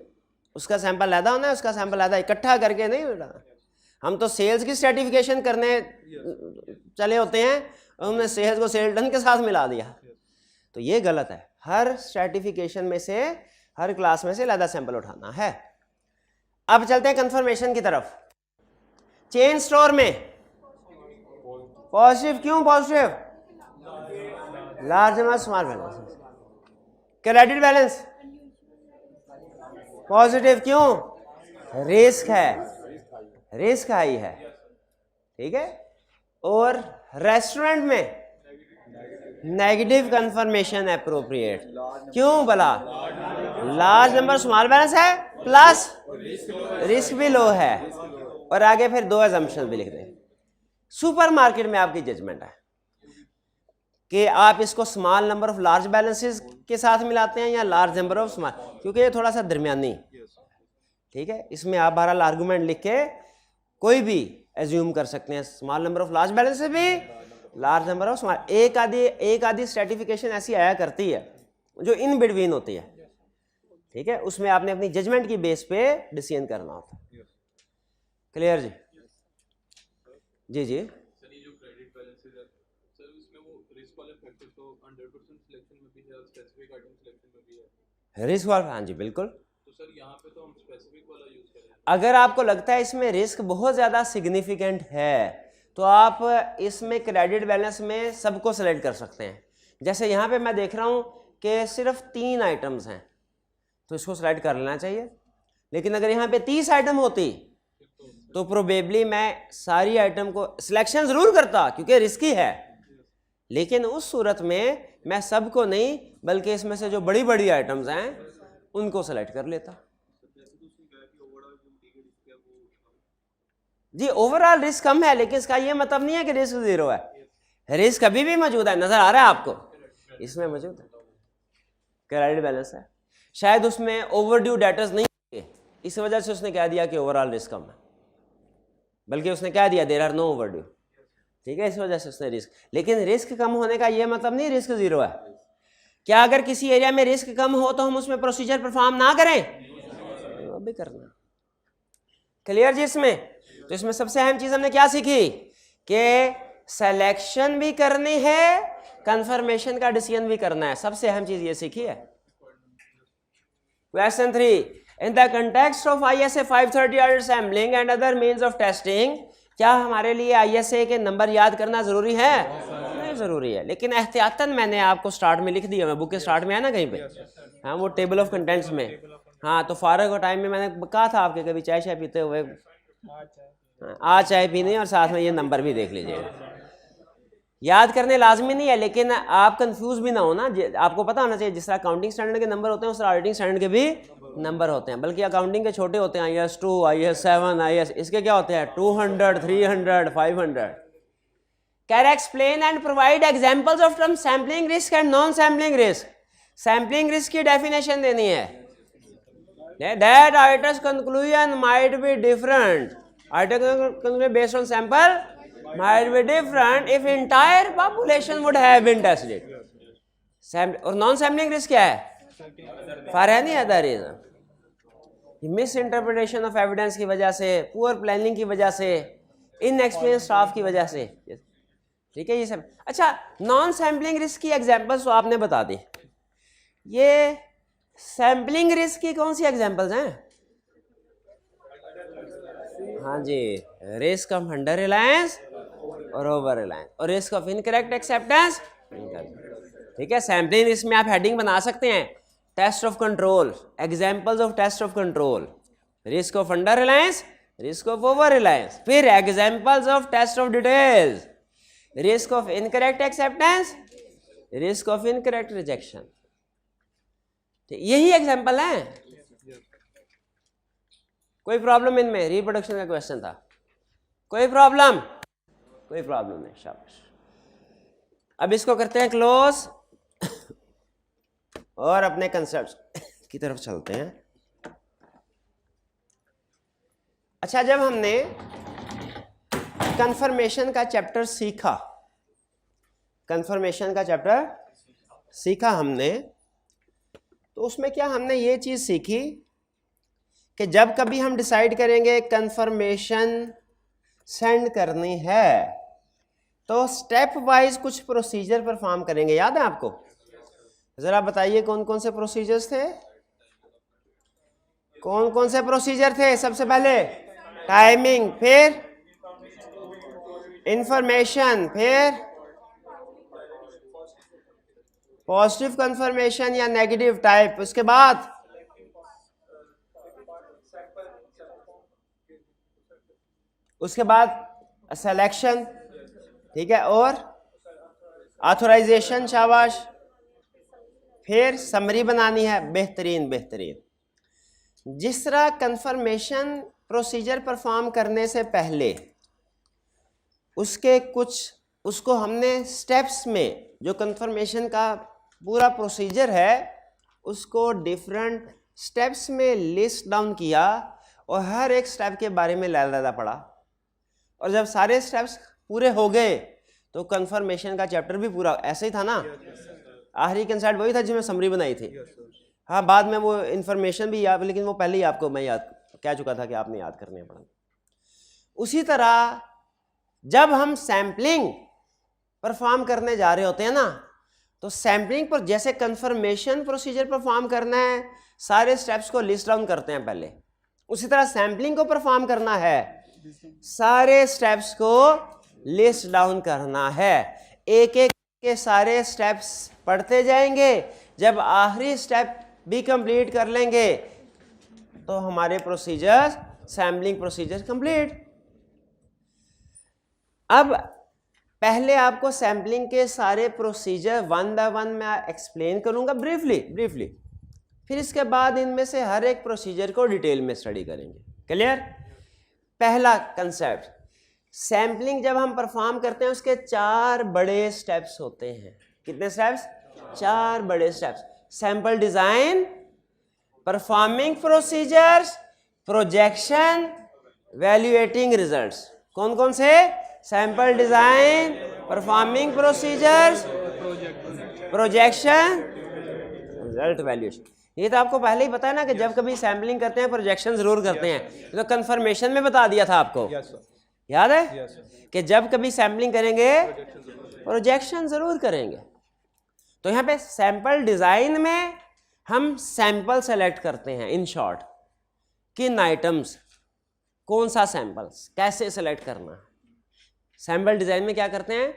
उसका सैंपल लहदा होना है, उसका सैंपल लहदा, इकट्ठा करके नहीं उठाना। हम तो सेल्स की सर्टिफिकेशन करने चले होते हैं और हमने सेल्स को सेल रिटर्न के साथ मिला दिया, तो ये गलत है। हर सर्टिफिकेशन में से, हर क्लास में से लहदा सैंपल उठाना है। अब चलते हैं कंफर्मेशन की तरफ। चेन स्टोर में पॉजिटिव, क्यों positive? Large amount small balance. Credit balance positive, क्यों? रिस्क है, रिस्क हाई है, ठीक है। और रेस्टोरेंट में नेगेटिव कंफर्मेशन अप्रोप्रिएट, क्यों भला? लार्ज नंबर स्मॉल बैलेंस है प्लस रिस्क भी लो है, और आगे फिर दो अजम्पशन भी लिख दें। सुपरमार्केट में आपकी जजमेंट है कि आप इसको small number of large balances के साथ मिलाते हैं या लार्ज नंबर ऑफ स्मॉल, क्योंकि ये थोड़ा सा दरमियानी, ठीक है। इसमें आप बहरहाल आर्गूमेंट लिख के कोई भी एज्यूम कर सकते हैं, small number of large balances भी, लार्ज नंबर ऑफ स्मॉल। एक आधी सर्टिफिकेशन ऐसी आया करती है जो इन बिटवीन होती है, ठीक है। उसमें आपने अपनी जजमेंट की बेस पे डिसीजन करना होता है। क्लियर जी? जी जी। रिस्क वाला, हाँ जी बिल्कुल। तो सर यहाँ पे तो हम स्पेसिफिक वाला यूज करें। अगर आपको लगता है इसमें रिस्क बहुत ज़्यादा सिग्निफिकेंट है तो आप इसमें क्रेडिट बैलेंस में सबको सेलेक्ट कर सकते हैं। जैसे यहाँ पे मैं देख रहा हूँ कि सिर्फ 3 आइटम्स हैं तो इसको सेलेक्ट कर लेना चाहिए, लेकिन अगर यहाँ पे 30 आइटम होती तो प्रोबेबली मैं सारी आइटम को सिलेक्शन ज़रूर करता क्योंकि रिस्की है, लेकिन उस सूरत में मैं सबको नहीं बल्कि इसमें से जो बड़ी बड़ी आइटम्स हैं उनको सेलेक्ट कर लेता। जी ओवरऑल रिस्क कम है, लेकिन इसका ये मतलब नहीं है कि रिस्क जीरो है, रिस्क अभी भी मौजूद है। नजर आ रहा है आपको? इसमें मौजूद है, क्रेडिट बैलेंस है। शायद उसमें ओवरड्यू डेटर्स नहीं है, इस वजह से उसने कह दिया कि ओवरऑल रिस्क कम है, बल्कि उसने कह दिया देयर आर नो ओवरड्यू, ठीक है। इस वजह से उसने रिस्क, लेकिन रिस्क कम होने का ये मतलब नहीं रिस्क जीरो है। क्या अगर किसी एरिया में रिस्क कम हो तो हम उसमें प्रोसीजर परफॉर्म ना करें? वो भी करना। क्लियर जी? इसमें तो इसमें सबसे अहम चीज हमने क्या सीखी कि सिलेक्शन भी करनी है, कंफर्मेशन का डिसीजन भी करना है। सबसे अहम चीज ये सीखी है। Question 3, in the context of ISA 530 order sampling and other means of testing, क्या हमारे लिए ISA के नंबर याद करना जरूरी है? नहीं जरूरी है, लेकिन एहतियातन मैंने आपको स्टार्ट में लिख दिया, मैं बुक के स्टार्ट में है ना कहीं पे, हाँ वो टेबल ऑफ कंटेंट्स में, हाँ तो फारग और टाइम में मैंने कहा था आपके कभी चाय शाय पीते हुए आ चाय पीने और साथ में ये नंबर भी देख लीजिएगा। याद करने लाजमी नहीं है, लेकिन आप कंफ्यूज भी ना हो ना, आपको पता होना चाहिए जिस तरह अकाउंटिंग स्टैंडर्ड के नंबर होते हैं उस तरह ऑडिटिंग स्टैंडर्ड के भी नंबर होते हैं, बल्कि अकाउंटिंग के छोटे होते हैं IAS 2, IAS 7, IAS, इसके क्या होते हैं 200, 300, 500। Can explain and provide examples of term sampling risk and non sampling risk. Sampling risk की डेफिनेशन देनी है। That items conclusion might be different, item based on sample might be different if entire population would have been tested. और नॉन सैम्पलिंग रिस्क क्या है? For any other reason, misinterpretation of evidence की वजह से, पुअर प्लानिंग की वजह से, इनएक्सपीरियंस स्टाफ की वजह से, ठीक है ये सब। अच्छा नॉन सैम्पलिंग रिस्क की एग्जांपल्स तो आपने बता दी, ये सैम्पलिंग रिस्क की कौन सी एग्जांपल्स हैं? हाँ जी, रिस्क ऑफ अंडर रिलायंस और ओवर रिलायंस और रिस्क ऑफ इनकरेक्ट एक्सेप्टेंस। ठीक है, सैम्पलिंग रिस्क में आप हेडिंग बना सकते हैं test of control, examples of test of control, risk of under reliance, risk of over reliance, फिर examples of test of details, risk of incorrect acceptance, risk of incorrect rejection. यही एग्जांपल है। कोई प्रॉब्लम इनमें? रिप्रोडक्शन का क्वेश्चन था, कोई प्रॉब्लम? कोई प्रॉब्लम नहीं, शाबाश। अब इसको करते हैं क्लोज और अपने कंसेप्ट की तरफ चलते हैं। अच्छा, जब हमने कन्फर्मेशन का चैप्टर सीखा, कन्फर्मेशन का चैप्टर सीखा हमने, तो उसमें क्या हमने ये चीज सीखी कि जब कभी हम डिसाइड करेंगे कन्फर्मेशन सेंड करनी है तो स्टेप वाइज कुछ प्रोसीजर परफॉर्म करेंगे। याद है आपको? जरा बताइए कौन कौन से प्रोसीजर्स थे? कौन कौन से प्रोसीजर थे? सबसे पहले टाइमिंग, फिर इंफॉर्मेशन, फिर पॉजिटिव कंफर्मेशन या नेगेटिव टाइप, उसके बाद सिलेक्शन, ठीक है, और ऑथराइजेशन, शाबाश, फिर समरी बनानी है। बेहतरीन बेहतरीन। जिस तरह कंफर्मेशन प्रोसीजर परफॉर्म करने से पहले उसके कुछ, उसको हमने स्टेप्स में, जो कंफर्मेशन का पूरा प्रोसीजर है उसको डिफरेंट स्टेप्स में लिस्ट डाउन किया और हर एक स्टेप के बारे में लैला पढ़ा। और जब सारे स्टेप्स पूरे हो गए तो कंफर्मेशन का चैप्टर भी पूरा ऐसे ही था ना। आखिरी कंसेप्ट वही था जिसमें समरी बनाई थी। हाँ, बाद में वो इन्फॉर्मेशन भी याद, लेकिन वो पहले ही आपको मैं याद कह चुका था कि आपने याद करने पड़ा। उसी तरह जब हम सैम्पलिंग परफॉर्म करने जा रहे होते हैं ना, तो सैम्पलिंग पर जैसे कंफर्मेशन प्रोसीजर परफॉर्म करना है, सारे स्टेप्स को लिस्ट डाउन करते हैं पहले, उसी तरह सैम्पलिंग को परफॉर्म करना है, सारे स्टेप्स को लिस्ट डाउन करना है। एक एक के सारे स्टेप्स पढ़ते जाएंगे। जब आखिरी स्टेप भी कंप्लीट कर लेंगे तो हमारे प्रोसीजर, सैम्पलिंग प्रोसीजर कंप्लीट। अब पहले आपको सैम्पलिंग के सारे प्रोसीजर वन बाय वन मैं एक्सप्लेन करूंगा ब्रीफली। फिर इसके बाद इनमें से हर एक प्रोसीजर को डिटेल में स्टडी करेंगे। क्लियर? पहला कंसेप्ट, सैम्पलिंग जब हम परफॉर्म करते हैं उसके 4 बड़े स्टेप्स होते हैं। कितने स्टेप्स? 4 बड़े steps. Sample design, performing procedures, projection, evaluating results. कौन कौन से? Sample design, performing procedures, projection, result, valuation. ये तो आपको पहले ही पता है ना कि जब कभी सैम्पलिंग करते हैं प्रोजेक्शन जरूर करते हैं। तो कंफर्मेशन में बता दिया था आपको। याद है कि जब कभी सैम्पलिंग करेंगे प्रोजेक्शन जरूर करेंगे। तो यहाँ पे सैंपल डिजाइन में हम सैंपल सेलेक्ट करते हैं। इन शॉर्ट, किन आइटम्स, कौन सा सैंपल कैसे सेलेक्ट करना। सैंपल डिजाइन में क्या करते हैं?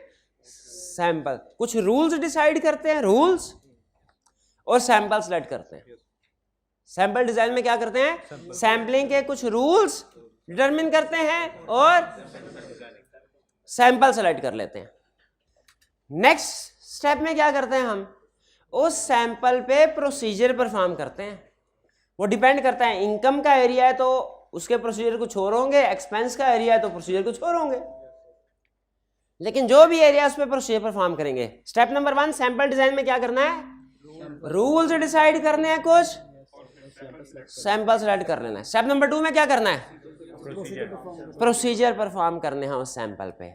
सैंपल, कुछ रूल्स डिसाइड करते हैं, रूल्स, और सैंपल सेलेक्ट करते हैं। सैंपल डिजाइन में क्या करते हैं? सैंपलिंग के कुछ रूल्स डिटरमिन करते हैं और सैंपल सेलेक्ट कर लेते हैं। नेक्स्ट स्टेप में क्या करते हैं? हम उस सैंपल पे प्रोसीजर परफॉर्म करते हैं। वो डिपेंड करता है, इनकम का एरिया है तो उसके प्रोसीजर कुछ और होंगे, एक्सपेंस का एरिया है तो प्रोसीजर कुछ और होंगे, लेकिन जो भी एरिया उस पर प्रोसीजर परफॉर्म करेंगे। स्टेप नंबर 1, सैंपल डिजाइन में क्या करना है? रूल्स डिसाइड करने हैं, कुछ सैंपल सेलेक्ट कर लेना है। स्टेप नंबर 2 में क्या करना है? प्रोसीजर परफॉर्म करने हैं उस सैंपल पे।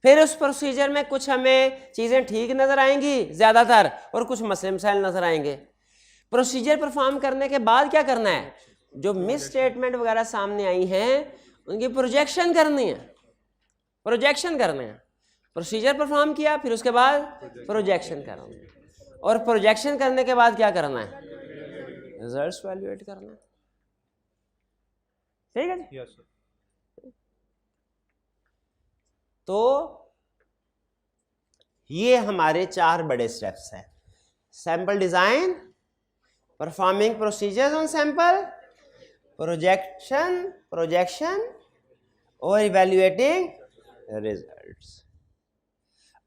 फिर उस प्रोसीजर में कुछ हमें चीजें ठीक नजर आएंगी ज्यादातर, और कुछ मसले मसाइल नजर आएंगे। प्रोसीजर परफॉर्म करने के बाद क्या करना है? जो मिस स्टेटमेंट वगैरह सामने आई हैं उनकी प्रोजेक्शन करनी है। प्रोजेक्शन करने हैं। प्रोसीजर परफॉर्म किया, फिर उसके बाद प्रोजेक्शन करना है, और प्रोजेक्शन करने के बाद क्या करना है? रिजल्ट्स वैल्यूएट करना है। ठीक है जी। Yes sir. तो ये हमारे 4 बड़े स्टेप्स हैं। Sample design, performing procedures on sample, projection और इवैल्यूएटिंग रिजल्ट्स।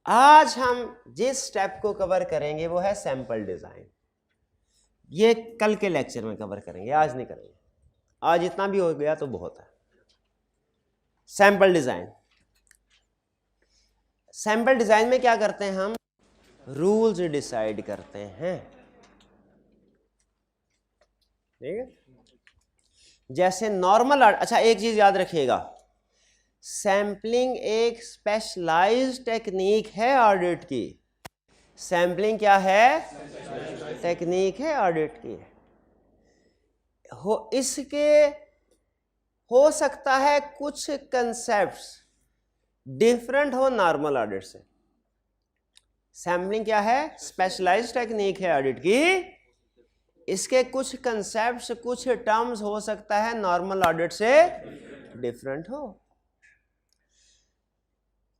आज हम जिस स्टेप को कवर करेंगे वो है सैंपल डिजाइन। ये कल के लेक्चर में कवर करेंगे, आज नहीं करेंगे। आज इतना भी हो गया तो बहुत है। सैंपल डिजाइन, सैंपल डिजाइन में क्या करते हैं हम? रूल्स डिसाइड करते हैं। ठीक है, जैसे नॉर्मल। अच्छा एक चीज याद रखिएगा, सैंपलिंग एक स्पेशलाइज्ड टेक्निक है ऑडिट की। सैंपलिंग क्या है? टेक्निक है ऑडिट की। इसके हो सकता है कुछ कंसेप्ट्स डिफरेंट हो नॉर्मल ऑडिट से। सैंपलिंग क्या है? स्पेशलाइज्ड टेक्निक है ऑडिट की। इसके कुछ कंसेप्ट्स, कुछ टर्म्स हो सकता है नॉर्मल ऑडिट से डिफरेंट हो।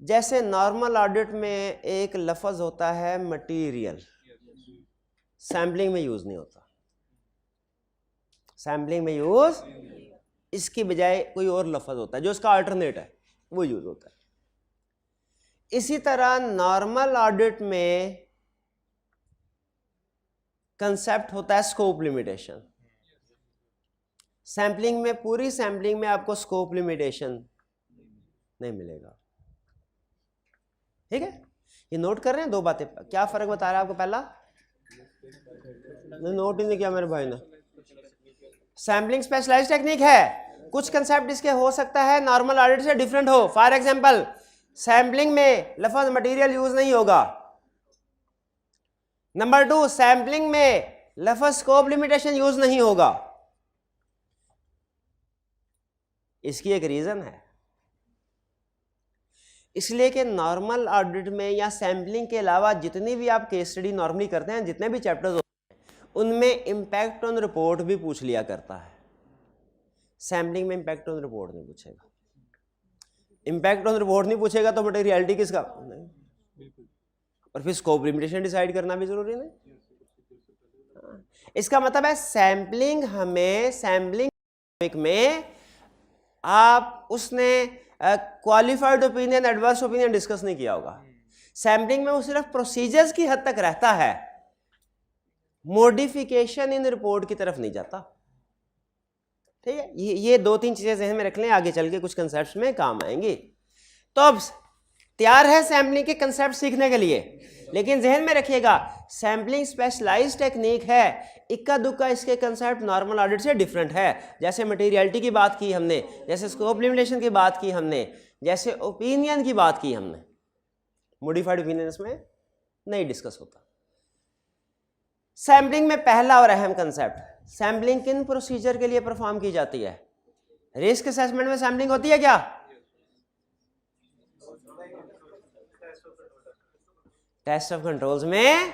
जैसे नॉर्मल ऑडिट में एक लफ्ज होता है मटेरियल, सैंपलिंग में यूज नहीं होता। सैंपलिंग में यूज, इसकी बजाय कोई और लफ्ज होता है जो इसका अल्टरनेट है, वो यूज होता है। इसी तरह नॉर्मल ऑडिट में कंसेप्ट होता है स्कोप लिमिटेशन। सैंपलिंग में, पूरी सैंपलिंग में आपको स्कोप लिमिटेशन नहीं मिलेगा। ठीक है, ये नोट कर रहे हैं? 2 बातें। क्या फर्क बता रहा है आपको? पहला नोट ही नहीं किया मेरे भाई ने। सैंपलिंग स्पेशलाइज्ड टेक्निक है, कुछ कंसेप्ट इसके हो सकता है नॉर्मल ऑडिट से डिफरेंट हो। फॉर एग्जांपल, सैंपलिंग में लफ्ज मटेरियल यूज नहीं होगा। नंबर 2, सैंपलिंग में लफ्ज स्कोप लिमिटेशन यूज नहीं होगा। इसकी एक रीजन है, इसलिए कि नॉर्मल ऑडिट में या सैंपलिंग के अलावा जितनी भी आप केस स्टडी नॉर्मली करते हैं, जितने भी चैप्टर्स होते हैं, उनमें इम्पैक्ट ऑन रिपोर्ट भी पूछ लिया करता है। सैंपलिंग में इम्पैक्ट ऑन रिपोर्ट नहीं पूछेगा। इम्पैक्ट ऑन रिपोर्ट नहीं पूछेगा तो मटेरियलिटी किसका? नहीं। और फिर स्कोप लिमिटेशन डिसाइड करना भी जरूरी नहीं। इसका मतलब है सैंपलिंग हमें, सैंपलिंग में आप उसने qualified opinion, adverse opinion discuss नहीं किया होगा। सैंपलिंग में वो सिर्फ प्रोसीजर्स की हद तक रहता है, मॉडिफिकेशन इन रिपोर्ट की तरफ नहीं जाता। ठीक है, ये 2-3 चीजें ज़हन में रख लें, आगे चल के कुछ कंसेप्ट्स में काम आएंगी। तो अब तैयार है सैंपलिंग के कंसेप्ट सीखने के लिए, लेकिन जहन में रखिएगा सैंपलिंग स्पेशलाइज्ड टेक्निक है। इक्का दुक्का इसके कंसेप्ट नॉर्मल ऑडिट से डिफरेंट है। जैसे मटेरियलिटी की बात की हमने, जैसे स्कोप लिमिटेशन की बात की हमने, जैसे ओपिनियन की बात की हमने। मॉडिफाइड ओपिनियन इसमें नहीं डिस्कस होता। सैंपलिंग में पहला और अहम कंसेप्ट, सैंपलिंग किन प्रोसीजर के लिए परफॉर्म की जाती है? रिस्क असेसमेंट में सैंपलिंग होती है क्या? टेस्ट ऑफ कंट्रोल्स में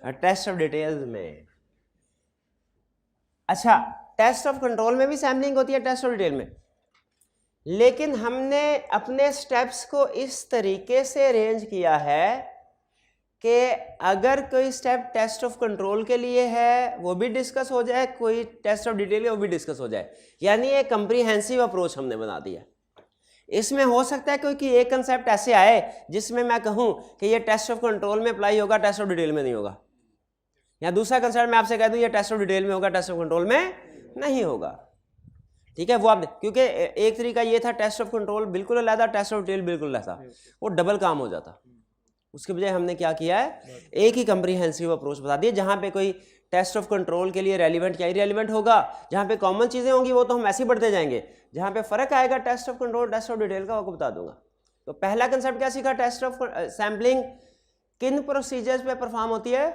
और टेस्ट ऑफ डिटेल्स में। अच्छा, टेस्ट ऑफ कंट्रोल में भी सैंपलिंग होती है, टेस्ट ऑफ डिटेल में। लेकिन हमने अपने स्टेप्स को इस तरीके से अरेंज किया है कि अगर कोई स्टेप टेस्ट ऑफ कंट्रोल के लिए है वो भी डिस्कस हो जाए, कोई टेस्ट ऑफ डिटेल वो भी डिस्कस हो जाए। यानी एक कंप्रीहेंसिव अप्रोच हमने बना दिया। इसमें हो सकता है क्योंकि एक कंसेप्ट ऐसे आए जिसमें मैं कहूं कि ये टेस्ट ऑफ कंट्रोल में अप्लाई होगा, टेस्ट ऑफ डिटेल में नहीं होगा। या दूसरा कंसेप्ट मैं आपसे कह दूं ये टेस्ट ऑफ डिटेल में होगा, टेस्ट ऑफ कंट्रोल में नहीं होगा। ठीक है, वो आप, क्योंकि एक तरीका ये था टेस्ट ऑफ कंट्रोल बिल्कुल अलग, टेस्ट ऑफ डिटेल बिल्कुल अलग, वो डबल काम हो जाता। उसके बजाय हमने क्या किया है, एक ही कंप्रीहेंसिव अप्रोच बता दिया, जहां पे कोई टेस्ट ऑफ कंट्रोल के लिए रेलिवेंट या इरेलीवेंट होगा, जहां पे कॉमन चीजें होंगी वो तो हम ऐसे ही बढ़ते जाएंगे, जहां पे फर्क आएगा test of control, test of detail का, आपको बता दूंगा। तो पहला कंसेप्ट क्या सीखा? टेस्ट ऑफ सैंपलिंग किन प्रोसीजर्स पे परफॉर्म होती है?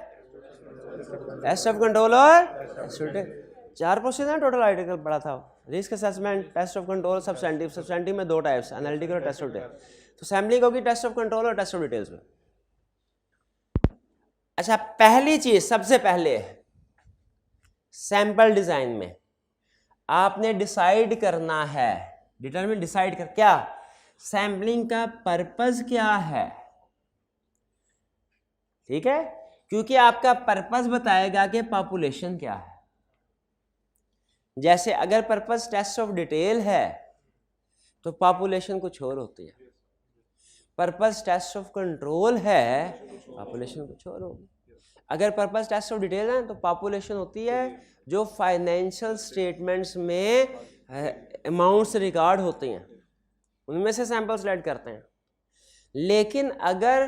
टेस्ट ऑफ कंट्रोल और test of detail. 4 procedure total article पढ़ा था। Risk assessment, test of control, substantive. Substantive में 2 टाइप्स, एनालिटिकल और टेस्ट ऑफ डिटेल। तो सैंपलिंग होगी टेस्ट ऑफ कंट्रोल और टेस्ट ऑफ डिटेल्स में। अच्छा, पहली चीज सबसे पहले सैंपल डिजाइन में आपने डिसाइड करना है, डिटरमिन डिसाइड कर क्या, सैम्पलिंग का पर्पस क्या है, ठीक है, क्योंकि आपका पर्पस बताएगा कि पॉपुलेशन क्या है। जैसे अगर पर्पस टेस्ट ऑफ डिटेल है तो पॉपुलेशन कुछ और होती है, पर्पस टेस्ट ऑफ कंट्रोल है पॉपुलेशन कुछ और होगी। अगर पर्पस टेस्ट ऑफ डिटेल है तो पॉपुलेशन होती है जो फाइनेंशियल स्टेटमेंट्स में अमाउंट्स रिकॉर्ड होती हैं, उनमें से सैंपल सेलेक्ट करते हैं। लेकिन अगर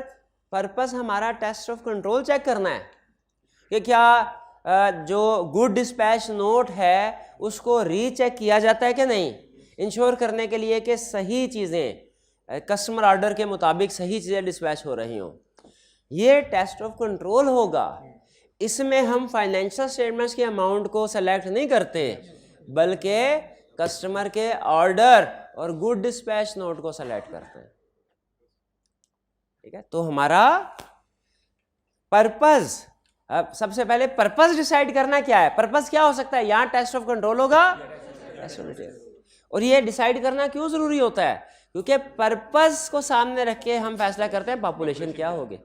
पर्पस हमारा टेस्ट ऑफ कंट्रोल चेक करना है कि क्या जो गुड डिस्पैच नोट है उसको रीचेक किया जाता है कि नहीं, इंश्योर करने के लिए कि सही चीज़ें कस्टमर ऑर्डर के मुताबिक सही चीज़ें डिस्पैच हो रही हों, ये टेस्ट ऑफ कंट्रोल होगा। इसमें हम फाइनेंशियल स्टेटमेंट्स के अमाउंट को सेलेक्ट नहीं करते बल्कि कस्टमर के ऑर्डर और गुड डिस्पैच नोट को सेलेक्ट करते हैं, ठीक है। तो हमारा पर्पस, अब सबसे पहले पर्पस डिसाइड करना क्या है, पर्पस क्या हो सकता है, यहां टेस्ट ऑफ कंट्रोल होगा, टेस्ट ऑफ डिटेल। और ये डिसाइड करना क्यों जरूरी होता है, क्योंकि पर्पस को सामने रख के हम फैसला करते हैं पॉपुलेशन क्या होगी।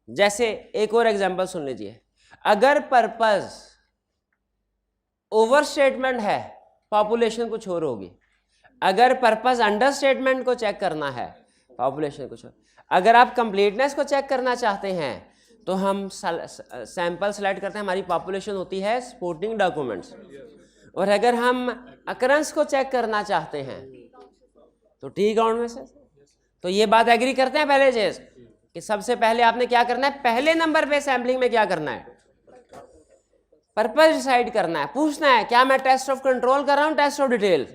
जैसे एक और एग्जांपल सुन लीजिए, अगर पर्पस ओवर स्टेटमेंट है पॉपुलेशन कुछ और होगी, अगर पर्पस अंडर स्टेटमेंट को चेक करना है पॉपुलेशन कुछ और, अगर आप कंप्लीटनेस को चेक करना चाहते हैं तो हम सैंपल सेलेक्ट करते हैं, हमारी पॉपुलेशन होती है सपोर्टिंग डॉक्यूमेंट्स। और अगर हम अकरेंस को चेक करना चाहते हैं तो टी काउंट में से। तो ये बात एग्री करते हैं पहले चीज कि सबसे पहले आपने क्या करना है, पहले नंबर पे सैम्पलिंग में क्या करना है, पर्पस डिसाइड करना है, पूछना है क्या मैं टेस्ट ऑफ कंट्रोल कर रहा हूं टेस्ट ऑफ डिटेल।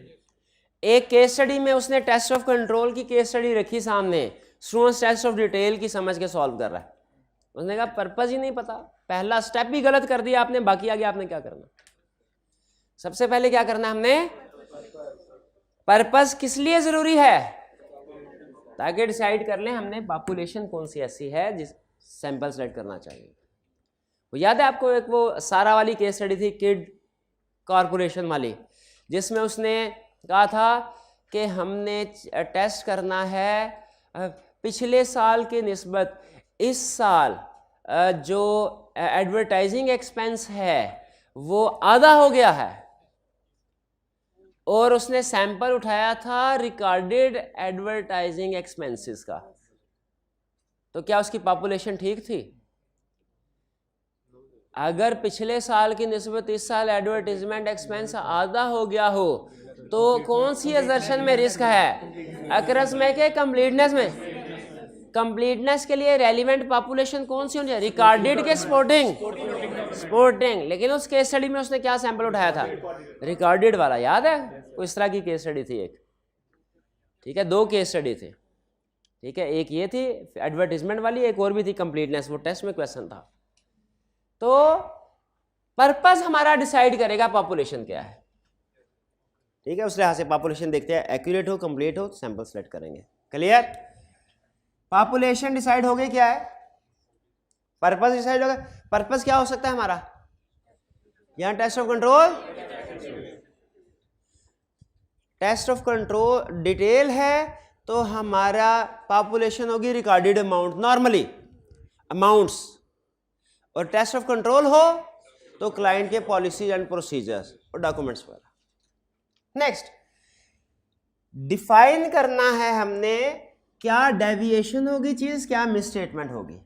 एक केस स्टडी में उसने टेस्ट ऑफ कंट्रोल की केस स्टडी रखी सामने, स्टूडेंट्स टेस्ट ऑफ डिटेल की समझ के सॉल्व कर रहा है, उसने कहा पर्पस ही नहीं पता, पहला स्टेप भी गलत कर दिया आपने, बाकी आगे आपने क्या करना। सबसे पहले क्या करना है हमने, पर्पस किस लिए जरूरी है, ताकि डिसाइड कर लें हमने पॉपुलेशन कौन सी ऐसी है जिस सैंपल सेलेक्ट करना चाहिए। वो याद है आपको एक वो सारा वाली केस स्टडी थी किड कॉरपोरेशन वाली, जिसमें उसने कहा था कि हमने टेस्ट करना है पिछले साल के निस्बत इस साल जो एडवर्टाइजिंग एक्सपेंस है वो आधा हो गया है, और उसने सैंपल उठाया था रिकॉर्डेड एडवर्टाइजिंग एक्सपेंसेस का। तो क्या उसकी पॉपुलेशन ठीक थी? अगर पिछले साल की निस्बत इस साल एडवर्टाइजमेंट एक्सपेंस आधा हो गया हो तो कौन सी असर्शन में रिस्क है, अक्रस में के कंप्लीटनेस में? कंप्लीटनेस के लिए रेलिवेंट पॉपुलेशन कौन सी होनी चाहिए, रिकॉर्डेड के स्पोर्टिंग। लेकिन उस केस स्टडी में उसने क्या सैंपल उठाया था, रिकॉर्डेड वाला, याद है? कोई इस तरह की केस स्टडी थी एक, ठीक है, दो केस स्टडी थे, ठीक है, एक ये थी एडवर्टाइजमेंट वाली, एक और भी थी कंप्लीटनेस, वो टेस्ट में क्वेश्चन था। तो पर्पस हमारा डिसाइड करेगा पॉपुलेशन क्या है, ठीक है, उस लिहाज से पॉपुलेशन देखते हैं, एक्यूरेट हो कंप्लीट हो सैंपल सेलेक्ट करेंगे। क्लियर? पॉपुलेशन डिसाइड हो गई, क्या है पर्पस डिसाइड होगा। पर्पस क्या हो सकता है हमारा, यहां test of control, test of control detail है तो हमारा पॉपुलेशन होगी रिकॉर्डेड अमाउंट, नॉर्मली अमाउंट्स, और टेस्ट ऑफ कंट्रोल हो तो क्लाइंट के पॉलिसीज एंड प्रोसीजर्स और डॉक्यूमेंट्स वगैरह। नेक्स्ट, डिफाइन करना है हमने क्या डेविएशन होगी चीज, क्या मिसस्टेटमेंट होगी।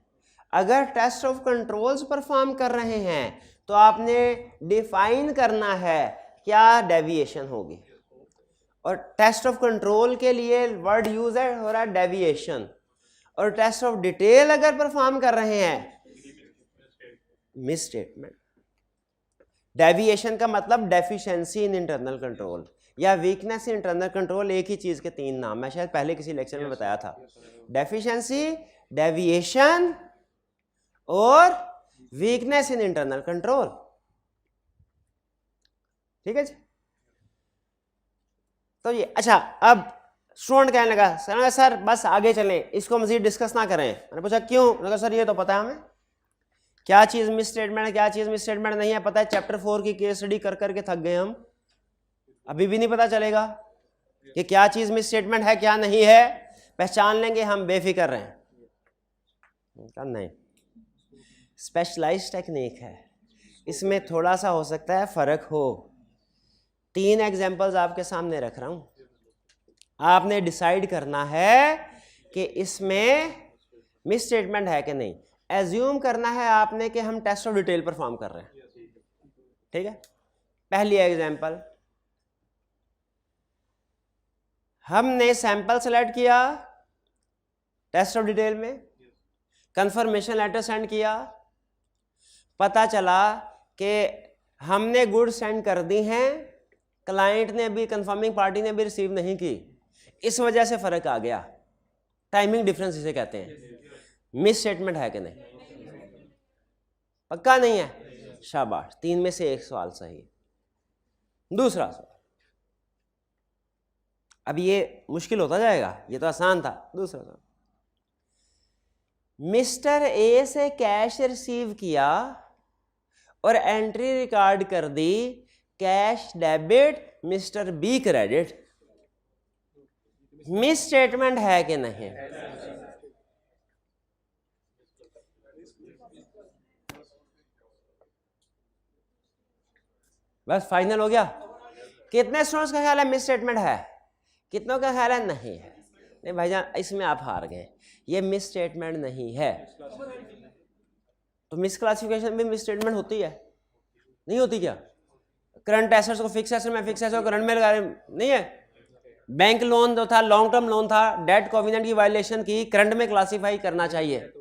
अगर टेस्ट ऑफ कंट्रोल्स परफॉर्म कर रहे हैं तो आपने डिफाइन करना है क्या डेविएशन होगी, और टेस्ट ऑफ कंट्रोल के लिए वर्ड यूज है हो रहा है डेविएशन, और टेस्ट ऑफ डिटेल अगर परफॉर्म कर रहे हैं मिसस्टेटमेंट। डेविएशन का मतलब डेफिशिएंसी इन इंटरनल कंट्रोल या वीकनेस इन इंटरनल कंट्रोल, एक ही चीज के तीन नाम, मैं शायद पहले किसी लेक्चर में बताया था, डेफिशिएंसी, डेविएशन और वीकनेस इन इंटरनल कंट्रोल, ठीक है जी। तो ये अच्छा, अब स्टूडेंट कहने लगा सर बस आगे चलें, इसको मजीद डिस्कस ना करें। मैंने पूछा क्यों? मैंने कहा सर ये तो पता है हमें, क्या चीज़ मिस स्टेटमेंट है, क्या चीज़ मिस स्टेटमेंट नहीं है पता है। चैप्टर 4 की केस स्टडी कर करके थक गए हम, अभी भी नहीं पता चलेगा कि क्या चीज़ मिस स्टेटमेंट है क्या नहीं है। पहचान लेंगे हम, बेफिक्र रहें। नहीं, स्पेशलाइज्ड टेक्निक है, इसमें थोड़ा सा हो सकता है फ़र्क हो। 3 एग्जाम्पल्स आपके सामने रख रहा हूँ, आपने डिसाइड करना है कि इसमें मिस स्टेटमेंट है कि नहीं। एज्यूम करना है आपने कि हम टेस्ट ऑफ डिटेल परफॉर्म कर रहे हैं, ठीक है। पहली एग्जाम्पल, हमने सैंपल सेलेक्ट किया टेस्ट ऑफ डिटेल में, कंफर्मेशन लेटर सेंड किया, पता चला कि हमने गुड सेंड कर दी हैं, क्लाइंट ने भी, कंफर्मिंग पार्टी ने भी रिसीव नहीं की, इस वजह से फ़र्क आ गया। टाइमिंग डिफरेंस इसे कहते हैं। मिस स्टेटमेंट है कि नहीं? पक्का नहीं है, शाबाश, 3 में से 1 सवाल सही। दूसरा सवाल, अब ये मुश्किल होता जाएगा, ये तो आसान था। दूसरा सवाल, मिस्टर ए से कैश रिसीव किया और एंट्री रिकॉर्ड कर दी, cash debit, mister B credit. Misstatement है कि नहीं? बस फाइनल हो गया। कितने स्टूडेंट्स का ख्याल है मिस स्टेटमेंट है? कितनों का ख्याल है नहीं है? नहीं भाईजान, इसमें आप हार गए, ये मिस स्टेटमेंट नहीं है। तो मिस क्लासिफिकेशन भी मिस स्टेटमेंट होती है, नहीं होती क्या? करंट एसेट्स को फिक्स एसेट में, फिक्स एसेट को करंट में लगा रहे, नहीं है। बैंक लोन जो था, लॉन्ग टर्म लोन था, डेट कोवेनेंट की वायलेशन की, करंट में क्लासीफाई करना चाहिए,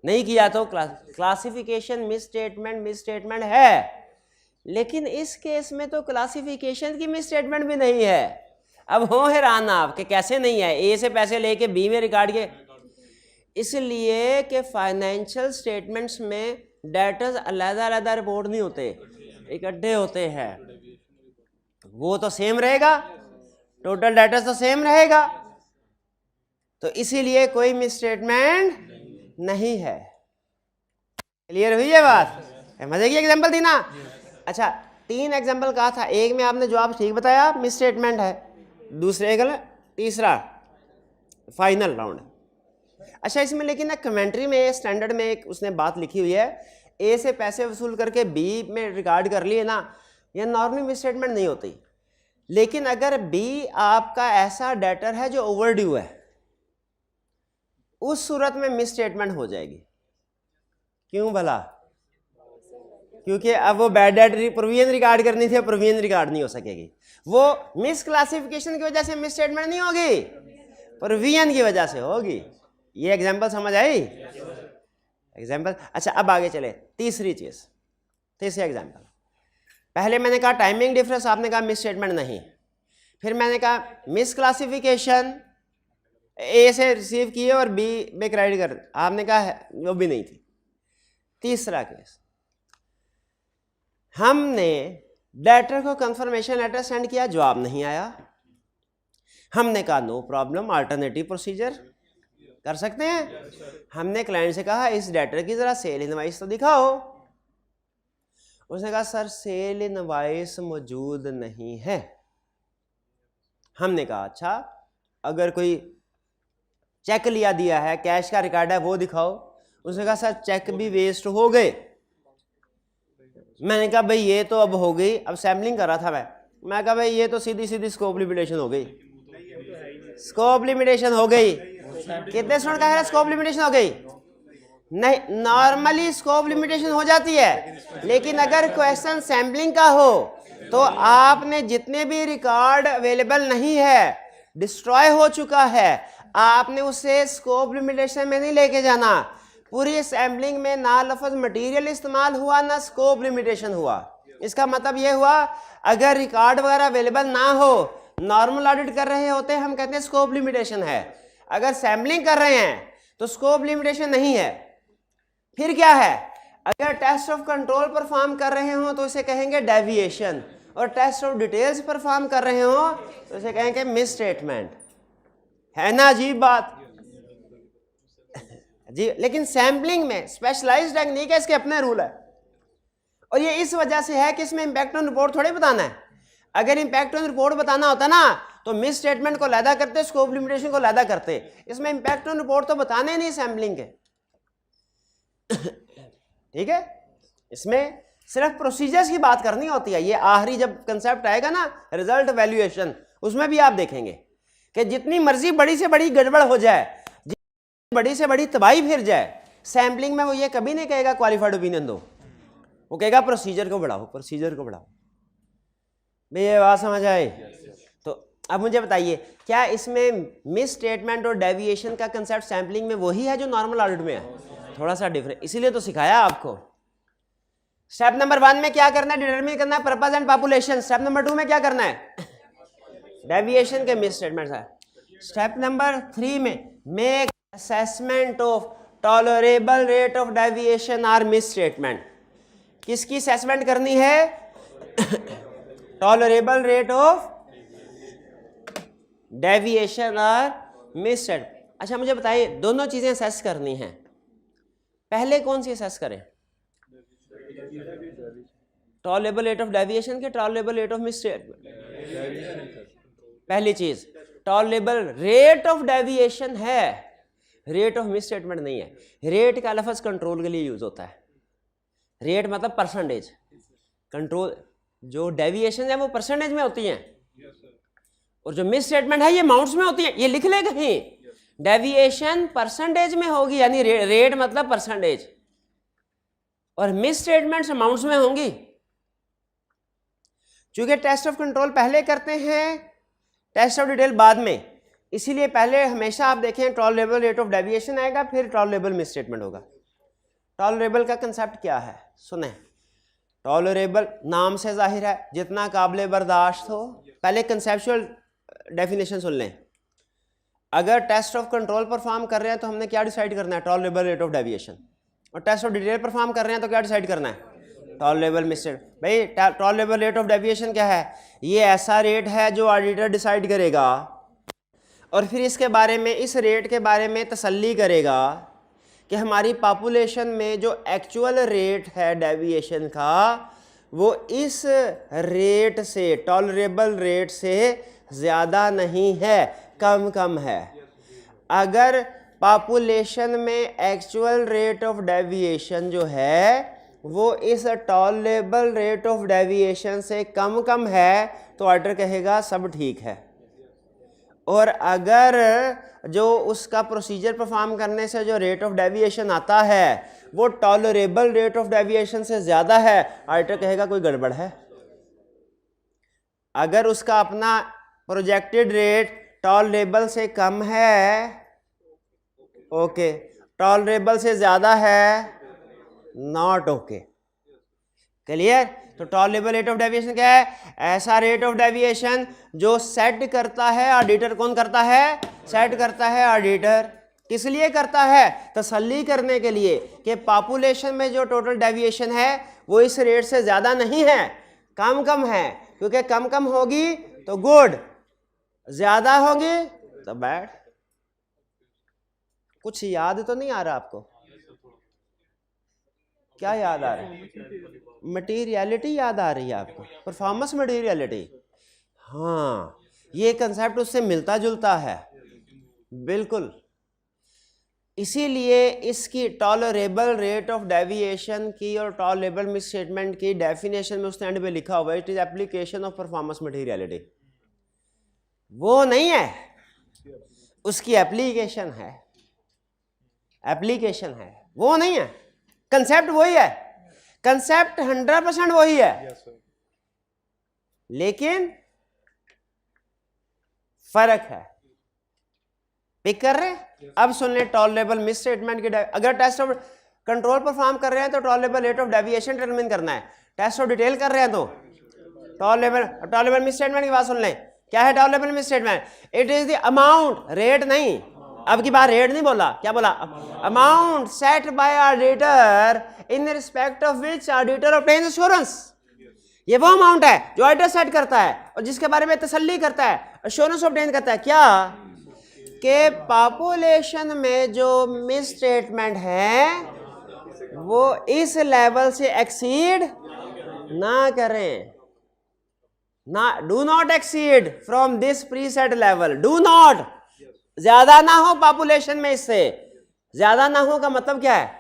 नहीं किया तो क्लासिफिकेशन मिस स्टेटमेंट है। लेकिन इस केस में तो क्लासिफिकेशन की मिस स्टेटमेंट भी नहीं है। अब हो हैरान आप कि कैसे नहीं है, ए से पैसे लेके बी में रिकॉर्ड के, इसलिए कि फाइनेंशियल स्टेटमेंट्स में डेटर्स अलग-अलग रिपोर्ट नहीं होते, इकट्ठे होते हैं। वो तो सेम रहेगा, टोटल डेटर्स तो सेम रहेगा, तो इसीलिए कोई मिस स्टेटमेंट नहीं है। क्लियर हुई है बात? मजे की एग्जांपल थी ना। अच्छा, 3 एग्जांपल कहा था, एक में आपने जवाब ठीक बताया, मिस स्टेटमेंट है, दूसरे गलत, तीसरा फाइनल राउंड। अच्छा, इसमें लेकिन ना कमेंट्री में, स्टैंडर्ड में एक उसने बात लिखी हुई है, ए से पैसे वसूल करके बी में रिकॉर्ड कर लिए ना, यह नॉर्मली मिस स्टेटमेंट नहीं होती। लेकिन अगर बी आपका ऐसा डेटर है जो ओवरड्यू है, उस सूरत में मिस स्टेटमेंट हो जाएगी। क्यों भला? क्योंकि अब वो बैड डेट प्रोविजन रिकॉर्ड करनी थी, प्रोविजन रिकॉर्ड नहीं हो सकेगी। वो मिस क्लासिफिकेशन की वजह से मिस स्टेटमेंट नहीं होगी, प्रोविजन की वजह से होगी। ये एग्जांपल समझ आई? एग्जांपल। अच्छा, अब आगे चले, तीसरी चीज, तीसरी एग्जांपल। पहले मैंने कहा टाइमिंग डिफरेंस, आपने कहा मिस स्टेटमेंट नहीं। फिर मैंने कहा मिस क्लासिफिकेशन, ए से रिसीव किए और बी में क्रेडिट कर, आपने कहा है वो भी नहीं थी। तीसरा केस, हमने डेटर को कंफर्मेशन लेटर सेंड किया, जवाब नहीं आया, हमने कहा नो प्रॉब्लम, अल्टरनेटिव प्रोसीजर कर सकते हैं। हमने क्लाइंट से कहा इस डेटर की जरा सेल इनवाइस तो दिखाओ, उसने कहा सर सेल इनवाइस मौजूद नहीं है। हमने कहा अच्छा, अगर कोई चेक लिया दिया है, कैश का रिकॉर्ड है, वो दिखाओ। उसने कहा सर चेक भी वेस्ट हो गए। मैंने कहा भाई ये तो अब हो गई, अब सैम्पलिंग कर रहा था मैं कहा भाई ये तो सीधी सीधी स्कोप लिमिटेशन हो गई, स्कोप लिमिटेशन हो गई। कितने स्टूडेंट का है स्कोप लिमिटेशन हो गई? नहीं, नॉर्मली स्कोप लिमिटेशन हो जाती है, लेकिन अगर क्वेश्चन सैम्पलिंग का हो तो आपने जितने भी रिकॉर्ड अवेलेबल नहीं है, डिस्ट्रॉय हो चुका है, आपने उसे स्कोप लिमिटेशन में नहीं लेके जाना। पूरी सैम्पलिंग में ना लफ्ज मटेरियल इस्तेमाल हुआ, ना स्कोप लिमिटेशन हुआ। इसका मतलब यह हुआ अगर रिकॉर्ड वगैरह अवेलेबल ना हो, नॉर्मल ऑडिट कर रहे होते हम कहते हैं स्कोप लिमिटेशन है। अगर सैम्पलिंग कर रहे हैं तो स्कोप लिमिटेशन नहीं है। फिर क्या है? अगर टेस्ट ऑफ कंट्रोल परफॉर्म कर रहे हो तो इसे कहेंगे डेविएशन, और टेस्ट ऑफ डिटेल्स परफॉर्म कर रहे हो तो इसे कहेंगे मिस स्टेटमेंट। है ना अजीब बात? जी, लेकिन सैम्पलिंग में स्पेशलाइज्ड टेक्निक है, इसके अपने रूल है, और ये इस वजह से है कि इसमें इंपैक्ट ऑन रिपोर्ट थोड़े बताना है। अगर इंपैक्ट ऑन रिपोर्ट बताना होता ना तो मिस स्टेटमेंट को लैदा करते, स्कोप लिमिटेशन को लैदा करते। इसमें इंपैक्ट ऑन रिपोर्ट तो बताने नहीं सैम्पलिंग के। ठीक है, इसमें सिर्फ प्रोसीजर्स की बात करनी होती है। ये आखिरी जब कंसेप्ट आएगा ना रिजल्ट वैल्यूएशन, उसमें भी आप देखेंगे कि जितनी मर्जी बड़ी से बड़ी गड़बड़ हो जाए, बड़ी से बड़ी तबाही फिर जाए, सैम्पलिंग में वो ये कभी नहीं कहेगा क्वालिफाइड ओपिनियन दो, वो कहेगा प्रोसीजर को बढ़ाओ, प्रोसीजर को बढ़ाओ। भाई ये बात समझ आए? तो अब मुझे बताइए, क्या इसमें मिस स्टेटमेंट और डेविएशन का कंसेप्ट सैम्पलिंग में वही है जो नॉर्मल ऑडिट में है? थोड़ा सा डिफरेंट, इसीलिए तो सिखाया आपको। स्टेप नंबर 1 में क्या करना है? डिटरमिन करना है purpose and population. Step number 2 में क्या करना है? डेविएशन के मिस स्टेटमेंट है। स्टेप नंबर 3 में make assessment of tolerable rate of deviation और मिस स्टेटमेंट। किसकी असेसमेंट करनी है? टॉलरेबल रेट ऑफ डेविएशन और मिस स्टेटमेंट। अच्छा मुझे बताइए, दोनों चीजें असेस करनी हैं, पहले कौन सी असेस करें? टॉलरेबल रेट ऑफ डेविएशन के tolerable rate of miss statement? पहली चीज टॉलरेबल रेट ऑफ डेविएशन है, रेट ऑफ मिस स्टेटमेंट नहीं है। रेट का लफ्ज कंट्रोल के लिए यूज होता है। रेट मतलब परसेंटेज, कंट्रोल जो डेविएशन है वो परसेंटेज में होती हैं, और जो मिस स्टेटमेंट है ये अमाउंट्स में होती है। ये लिख ले कहीं, डेविएशन परसेंटेज में होगी, यानी रेट मतलब परसेंटेज, और मिस स्टेटमेंट्स अमाउंट्स में होंगी। चूंकि टेस्ट ऑफ कंट्रोल पहले करते हैं, टेस्ट ऑफ डिटेल बाद में, इसीलिए पहले हमेशा आप देखें टॉलरेबल रेट ऑफ डेविएशन आएगा, फिर टॉलरेबल मिस स्टेटमेंट होगा। टॉलरेबल का कंसेप्ट क्या है सुने। टॉलरेबल नाम से जाहिर है जितना काबिल बर्दाश्त हो। पहले कंसेप्चुअल डेफिनेशन सुन लें। अगर टेस्ट ऑफ कंट्रोल परफॉर्म कर रहे हैं तो हमने क्या डिसाइड करना है? Tolerable rate of deviation. और टेस्ट ऑफ डिटेल परफॉर्म कर रहे हैं तो क्या डिसाइड करना है? Tolerable miss statement. भाई टॉलरेबल रेट ऑफ डेविएशन क्या है? ये ऐसा रेट है जो ऑडिटर डिसाइड करेगा, और फिर इसके बारे में, इस रेट के बारे में तसल्ली करेगा कि हमारी पॉपुलेशन में जो एक्चुअल रेट है डेविएशन का वो इस रेट से, टॉलरेबल रेट से ज़्यादा नहीं है, कम कम है। अगर पॉपुलेशन में एक्चुअल रेट ऑफ डेविएशन जो है वो इस टॉलरेबल रेट ऑफ डेविएशन से कम है तो ऑडिटर कहेगा सब ठीक है। और अगर जो उसका प्रोसीजर परफॉर्म करने से जो रेट ऑफ डेविएशन आता है वो टॉलरेबल रेट ऑफ डेविएशन से ज़्यादा है, ऑडिटर कहेगा कोई गड़बड़ है। अगर उसका अपना प्रोजेक्टेड रेट टॉलरेबल से कम है, ओके, टॉलरेबल से ज़्यादा है, नॉट ओके। क्लियर? तो टॉलरेबल रेट ऑफ डेविएशन क्या है? ऐसा रेट ऑफ डेविएशन जो सेट करता है ऑडिटर। कौन करता है? सेट करता है ऑडिटर। किस लिए करता है? तसल्ली करने के लिए कि पॉपुलेशन में जो टोटल डेविएशन है वो इस रेट से ज़्यादा नहीं है, कम कम है। क्योंकि कम कम होगी तो गुड, ज़्यादा होगी तो बैड। कुछ याद तो नहीं आ रहा आपको? क्या याद आ रहा है? मटीरियलिटी याद आ रही है आपको? परफॉर्मेंस मटीरियलिटी, हाँ, ये कंसेप्ट उससे मिलता जुलता है बिल्कुल। इसीलिए इसकी टॉलरेबल रेट ऑफ डेविएशन की और टॉलरेबल मिस स्टेटमेंट की डेफिनेशन में उसने एंड में लिखा हुआ है it is application of performance materiality. वो नहीं है, उसकी एप्लीकेशन है, एप्लीकेशन है, वो नहीं है। कंसेप्ट वही है, कंसेप्ट 100% वही है, लेकिन फर्क है। पिक कर रहे हैं? अब सुन ले टॉलरेबल मिस स्टेटमेंट की। अगर टेस्ट ऑफ कंट्रोल परफॉर्म कर रहे हैं तो tolerable rate of deviation determine करना है। टेस्ट ऑफ डिटेल कर रहे हैं तो टॉलरेबल मिस स्टेटमेंट की बात सुन लें। क्या है tolerable miss statement? It is the amount, rate नहीं, अब की बार रेट नहीं बोला, क्या बोला? Amount set bye auditor in respect of which auditor obtains assurance. ये वो अमाउंट है जो ऑडिटर सेट करता है और जिसके बारे में तसल्ली करता है, एश्योरेंस ऑब्टेन करता है। क्या? कि पॉपुलेशन में जो मिस स्टेटमेंट है वो इस लेवल से एक्सीड ना करें, ना, do not exceed from this preset level, do not, ज्यादा ना हो पॉपुलेशन में, इससे ज्यादा ना हो का मतलब क्या है,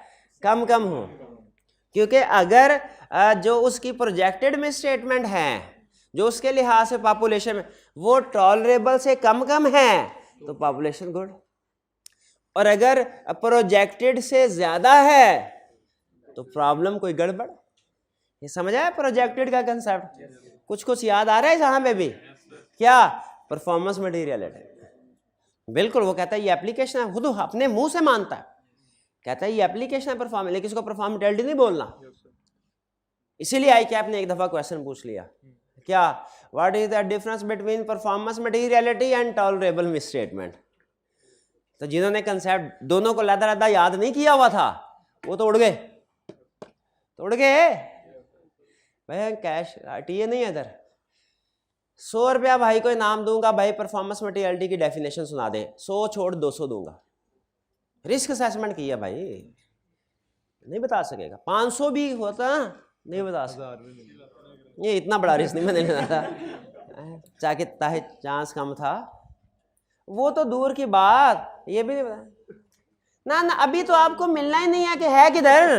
कम कम हो। क्योंकि अगर जो उसकी प्रोजेक्टेड में स्टेटमेंट है जो उसके लिहाज से पॉपुलेशन में वो टॉलरेबल से कम कम है तो पॉपुलेशन गुड, और अगर प्रोजेक्टेड से ज्यादा है तो प्रॉब्लम कोई गड़बड़। ये समझ आया प्रोजेक्टेड का कंसेप्ट? कुछ कुछ याद आ रहा है जहां पे भी? क्या? परफॉर्मेंस मटेरियलिटी, बिल्कुल। वो कहता है ये एप्लीकेशन है, खुद अपने मुंह से मानता है, कहता है ये एप्लीकेशन है परफॉर्मेंस, लेकिन इसको परफॉर्म मटेरियलिटी नहीं बोलना। इसीलिए आई कैप ने एक दफा क्वेश्चन पूछ लिया, क्या, what is the difference between performance materiality and tolerable miss statement? तो जिन्होंने कंसेप्ट दोनों को लदा लदा याद नहीं किया हुआ था वो तो उड़ गए, भाई कैश हटिए नहीं है इधर। 100 रुपया भाई को इनाम दूंगा, भाई परफॉर्मेंस मटेरियलिटी की डेफिनेशन सुना दे, 100 छोड़ 200 दूंगा। रिस्क असेसमेंट किया भाई, नहीं बता सकेगा। 500 भी होता नहीं बता सकता, ये इतना बड़ा रिस्क नहीं मैं लेना था, चाहे चांस कम था वो तो दूर की बात, ये भी नहीं बता ना। अभी तो आपको मिलना ही नहीं है कि है किधर,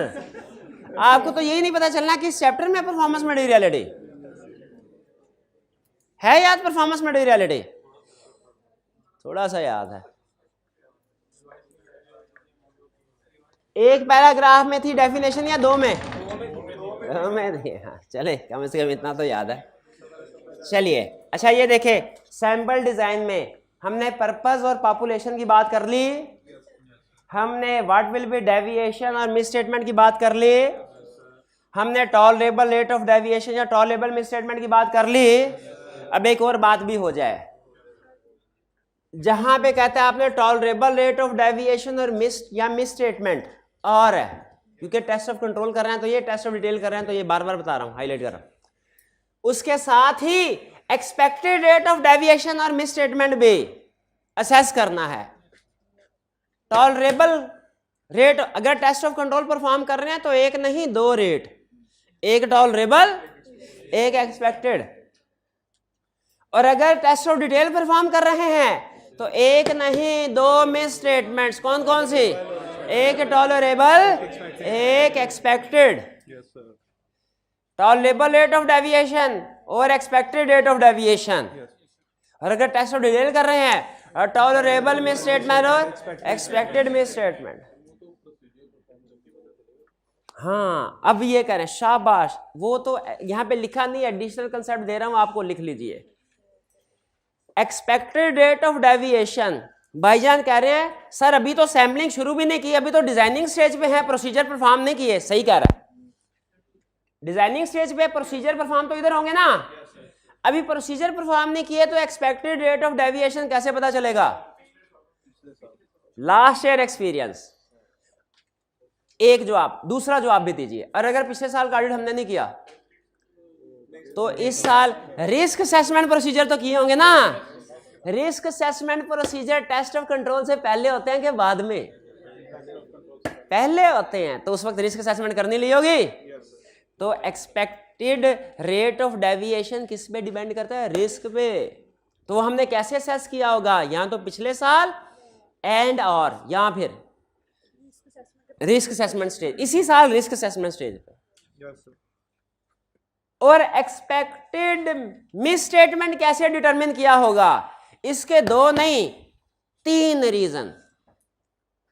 आपको तो यही नहीं पता चलना कि इस चैप्टर में परफॉर्मेंस मटेरियलिटी है। याद परफॉर्मेंस मटेरियलिटी थोड़ा सा याद है, एक पैराग्राफ में थी डेफिनेशन या 2 में? 2 में थी, हाँ चले कम से कम इतना तो याद है। चलिए अच्छा ये देखे, सैंपल डिजाइन में हमने पर्पस और पॉपुलेशन की बात कर ली, हमने व्हाट विल बी डेविएशन और मिस स्टेटमेंट की बात कर ली, हमने टॉलरेबल रेट ऑफ डेविएशन या टॉलरेबल मिस स्टेटमेंट की बात कर ली। अब एक और बात भी हो जाए, जहां पे कहता है आपने टॉलरेबल रेट ऑफ डेविएशन और मिस स्टेटमेंट, और क्योंकि टेस्ट ऑफ कंट्रोल कर रहे हैं तो ये, टेस्ट ऑफ डिटेल कर रहे हैं तो ये, बार बार बता रहा हूं, हाईलाइट कर रहा हूं। उसके साथ ही एक्सपेक्टेड रेट ऑफ डेविएशन और मिस स्टेटमेंट भी असेस करना है। टॉलरेबल रेट, अगर टेस्ट ऑफ कंट्रोल परफॉर्म कर रहे हैं तो एक नहीं 2 रेट, एक टॉलरेबल एक एक्सपेक्टेड, और अगर टेस्ट ऑफ डिटेल परफॉर्म कर रहे हैं तो एक नहीं 2 मिस स्टेटमेंट्स। कौन कौन सी? एक टॉलरेबल एक expected, tolerable rate of deviation और एक्सपेक्टेड रेट ऑफ डेविएशन। और अगर टेस्ट ऑफ डिटेल कर रहे हैं टॉलरेबल मिस स्टेटमेंट और एक्सपेक्टेड मिस स्टेटमेंट। हाँ अब ये करें, शाबाश। वो तो यहां पे लिखा नहीं, एडिशनल कंसेप्ट दे रहा हूं आपको, लिख लीजिए। एक्सपेक्टेड रेट ऑफ डेविएशन, भाईजान कह रहे हैं सर अभी तो सैम्पलिंग शुरू भी नहीं की, अभी तो डिजाइनिंग स्टेज पे है, प्रोसीजर परफॉर्म नहीं किए। सही कह रहा है, डिजाइनिंग स्टेज पे प्रोसीजर परफॉर्म तो इधर होंगे ना, अभी प्रोसीजर परफॉर्म नहीं किए तो एक्सपेक्टेड रेट ऑफ डेविएशन कैसे पता चलेगा? Last year experience. एक जवाब, दूसरा जवाब भी दीजिए। और अगर पिछले साल का ऑडिट हमने नहीं किया तो इस साल रिस्क असेसमेंट प्रोसीजर तो किए होंगे ना। Risk assessment procedure test of control से पहले होते हैं कि बाद में? पहले होते हैं, तो उस वक्त रिस्क असेसमेंट करनी ली होगी। तो एक्सपेक्टेड रेट ऑफ डेविएशन किस पे डिपेंड करता है? रिस्क पे। तो हमने कैसे असेस किया होगा? या तो पिछले साल एंड और या फिर रिस्क असेसमेंट स्टेज, इसी साल रिस्क असेसमेंट स्टेज पे। और एक्सपेक्टेड मिस स्टेटमेंट कैसे डिटरमिन किया होगा? इसके 2 नहीं 3 रीजन।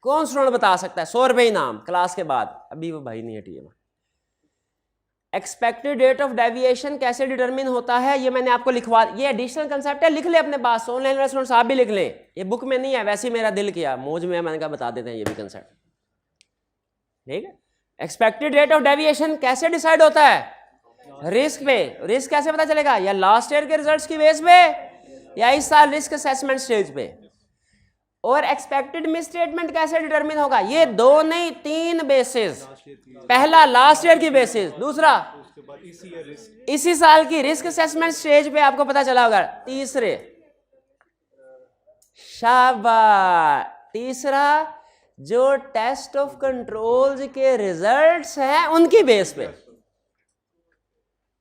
कौन स्टूडेंट बता सकता है? 100 रुपए इनाम क्लास के बाद। अभी वो भाई नहीं है TM. Expected rate of deviation कैसे डिटरमिन होता है ये मैंने आपको लिखवा, ये एडिशनल कंसेप्ट है, लिख ले अपने पास। ऑनलाइन स्टूडेंट्स आप भी लिख लें, ये बुक में नहीं है, वैसे ही मेरा दिल किया मौज में, मैंने कहा बता देते हैं ये भी कंसेप्ट। ठीक है, एक्सपेक्टेड रेट ऑफ डेविएशन कैसे डिसाइड होता है? रिस्क पे। रिस्क कैसे पता चलेगा? या लास्ट ईयर के रिजल्ट्स की बेस पे या इस साल रिस्क असेसमेंट स्टेज पे। और एक्सपेक्टेड मिस स्टेटमेंट कैसे डिटरमिन होगा? ये 2 नहीं 3 बेसिस। पहला लास्ट ईयर की बेसिस, दूसरा इसी साल की रिस्क असेसमेंट स्टेज पे आपको पता चला होगा, तीसरे शाबाश। तीसरा, जो टेस्ट ऑफ कंट्रोल्स के रिजल्ट्स हैं उनकी बेस पे।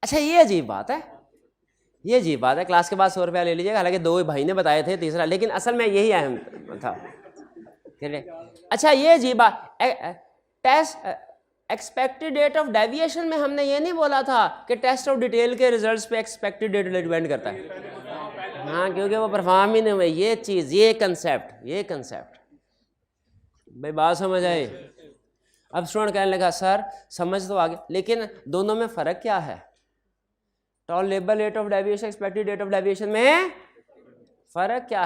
अच्छा ये अजीब बात है, ये अजीब बात है। क्लास के बाद 100 रुपया ले लीजिएगा, हालांकि दो भाई ने बताए थे तीसरा, लेकिन असल में यही अहम था। अच्छा ये अजीब बात, test expected date of deviation में हमने ये नहीं बोला था कि टेस्ट ऑफ डिटेल के रिजल्ट्स पे एक्सपेक्टेड डेट डिपेंड करता है। हाँ, क्योंकि वो परफॉर्म ही नहीं हुए। ये चीज़, ये कंसेप्ट भाई बात समझ आई। अब स्टूडेंट कहने लगा सर समझ तो आगे, लेकिन दोनों में फ़र्क क्या है? Tolerable rate of deviation, expected date of deviation में फ़र्क क्या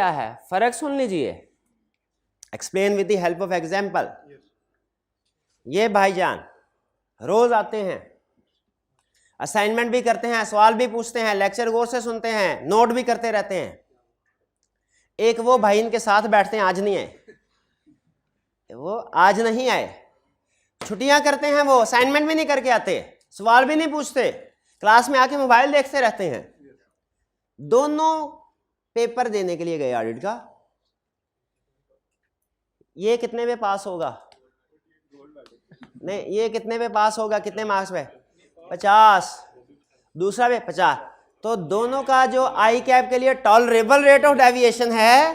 है? फ़र्क सुन लीजिए। Explain with the help of example. ये भाईजान रोज आते हैं, असाइनमेंट भी करते हैं, सवाल भी पूछते हैं, लेक्चर गौर से सुनते हैं, नोट भी करते रहते हैं। एक वो भाई इनके साथ बैठते हैं, आज नहीं आए, छुट्टियां करते हैं, वो असाइनमेंट भी नहीं करके आते, सवाल भी नहीं पूछते, क्लास में आके मोबाइल देखते रहते हैं। दोनों पेपर देने के लिए गए ऑडिट का। ये कितने पे पास होगा? नहीं, ये कितने पे पास होगा? कितने मार्क्स पे? 50। दूसरा पे 50। तो दोनों का जो आई कैप के लिए टॉलरेबल रेट ऑफ डेविएशन है,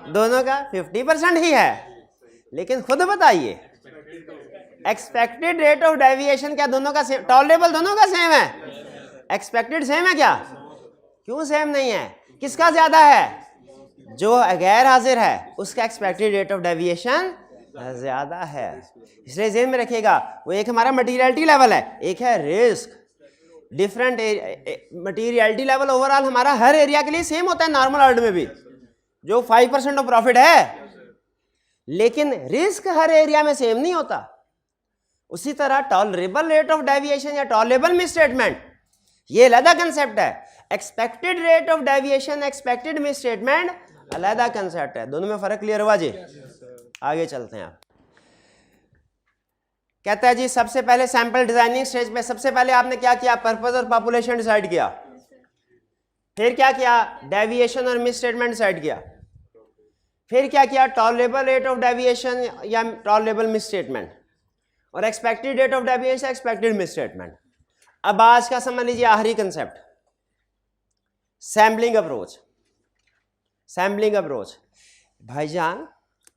दोनों का 50% ही है। लेकिन खुद बताइए, एक्सपेक्टेड रेट ऑफ डेविएशन क्या दोनों का सेम? टॉलरेबल दोनों का सेम है? एक्सपेक्टेड सेम है क्या? क्यों सेम नहीं है? किसका ज्यादा है? जो गैर हाजिर है उसका एक्सपेक्टेड रेट ऑफ डेविएशन ज्यादा है। इसलिए ज़हन में रखिएगा, वो एक हमारा मटीरियलिटी लेवल है, एक है risk. Different materiality level overall हमारा हर एरिया के लिए सेम होता है, नॉर्मल ऑर्डर में भी जो 5% ऑफ प्रॉफिट है, लेकिन रिस्क हर एरिया में सेम नहीं होता। उसी तरह टॉलरेबल रेट ऑफ डेविएशन या टॉलरेबल मिसस्टेटमेंट, ये अलग कंसेप्ट है। Expected rate of deviation, expected misstatement अलग कंसेप्ट है। दोनों में फर्क क्लियर हुआ जी? आगे चलते हैं। आप कहता है जी सबसे पहले सैंपल डिजाइनिंग स्टेज में सबसे पहले आपने क्या किया? पर्पस और पॉपुलेशन डिसाइड किया। फिर क्या किया? डेविएशन और मिस स्टेटमेंट डिसाइड किया। फिर क्या किया? टॉलरेबल रेट ऑफ डेविएशन या टॉलरेबल मिस स्टेटमेंट, और expected rate of deviation, expected miss statement. अब आज का समझ लीजिए आखिरी concept, sampling approach. Sampling approach भाईजान,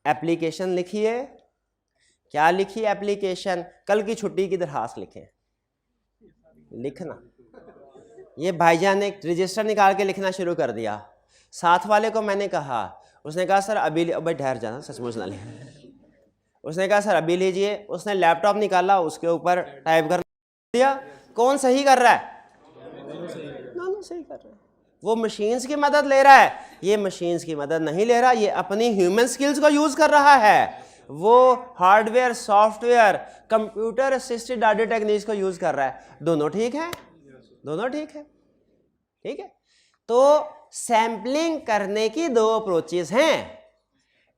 एप्लीकेशन लिखिए। क्या लिखिए? एप्लीकेशन। कल की छुट्टी की दरखास्त लिखें, लिखना। ये भाईजान ने एक रजिस्टर निकाल के लिखना शुरू कर दिया। साथ वाले को मैंने कहा, उसने कहा सर अभी भाई ठहर जाना, सचमुच ना ले। उसने कहा सर अभी लीजिए। उसने लैपटॉप निकाला, उसके ऊपर टाइप कर दिया। कौन सही कर रहा है? दोनों सही कर रहे हैं। वो मशीन्स की मदद ले रहा है, ये मशीन्स की मदद नहीं ले रहा, ये अपनी ह्यूमन स्किल्स को यूज कर रहा है। वो hardware, software, computer assisted audit techniques को यूज कर रहा है। दोनों ठीक है, दोनों ठीक है, ठीक है। तो सैंपलिंग करने की दो अप्रोचेस हैं।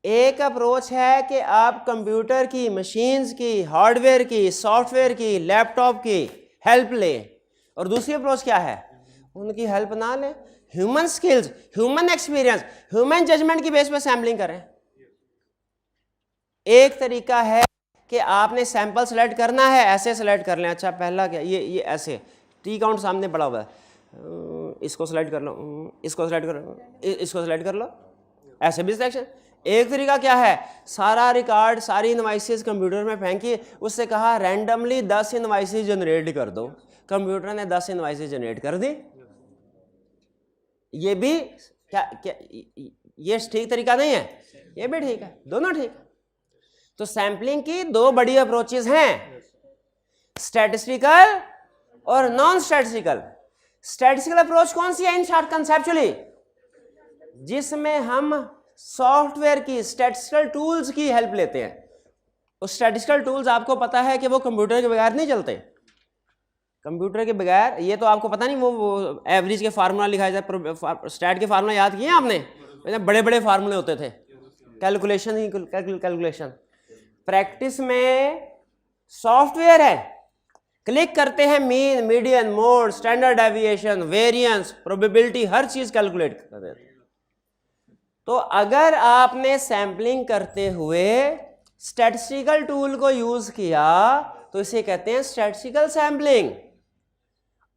एक अप्रोच है कि आप कंप्यूटर की, मशीन्स की, हार्डवेयर की, सॉफ्टवेयर की, लैपटॉप की हेल्प लें, और दूसरी अप्रोच क्या है? उनकी हेल्प ना लें, human skills, human experience, human judgement की बेस पर सैम्पलिंग करें। एक तरीका है कि आपने सैंपल सेलेक्ट करना है, ऐसे सेलेक्ट कर लें। अच्छा पहला क्या? ये ऐसे टी काउंट सामने पड़ा हुआ है, इसको सेलेक्ट कर लो, इसको सेलेक्ट कर लो, इसको सेलेक्ट कर लो, ऐसे भी सिलेक्शन। एक तरीका क्या है? सारा रिकॉर्ड, सारी इनवाइसेस कंप्यूटर में फेंकी, उससे कहा रैंडमली 10 इनवाइसेस जनरेट कर दो। कंप्यूटर ने 10 इनवाइसेस जनरेट कर दी। ये भी क्या ये ठीक तरीका नहीं है? ये भी ठीक है, दोनों ठीक है। तो सैंपलिंग की दो बड़ी अप्रोचेस हैं, स्टैटिस्टिकल और नॉन स्टैटिस्टिकल। स्टैटिस्टिकल अप्रोच कौन सी है? इन शॉर्ट कंसेप्चुअली, जिसमें हम सॉफ्टवेयर की, स्टैटिस्टिकल टूल्स की हेल्प लेते हैं। उस स्टैटिस्टिकल टूल्स आपको पता है कि वो कंप्यूटर के बगैर नहीं चलते। कंप्यूटर के बगैर, ये तो आपको पता नहीं, वो एवरेज के फार्मूला लिखाया जाए, स्टैट के फार्मूला याद किए आपने? बड़े बड़े फार्मूले होते थे, कैलकुलेशन ही कैलकुलेशन। प्रैक्टिस में सॉफ्टवेयर है, क्लिक करते हैं, mean, median, mode, standard deviation, variance, probability, हर चीज कैलकुलेट कर देते हैं। तो अगर आपने सैम्पलिंग करते हुए स्टैटिस्टिकल टूल को यूज किया तो इसे कहते हैं स्टैटिस्टिकल सैम्पलिंग,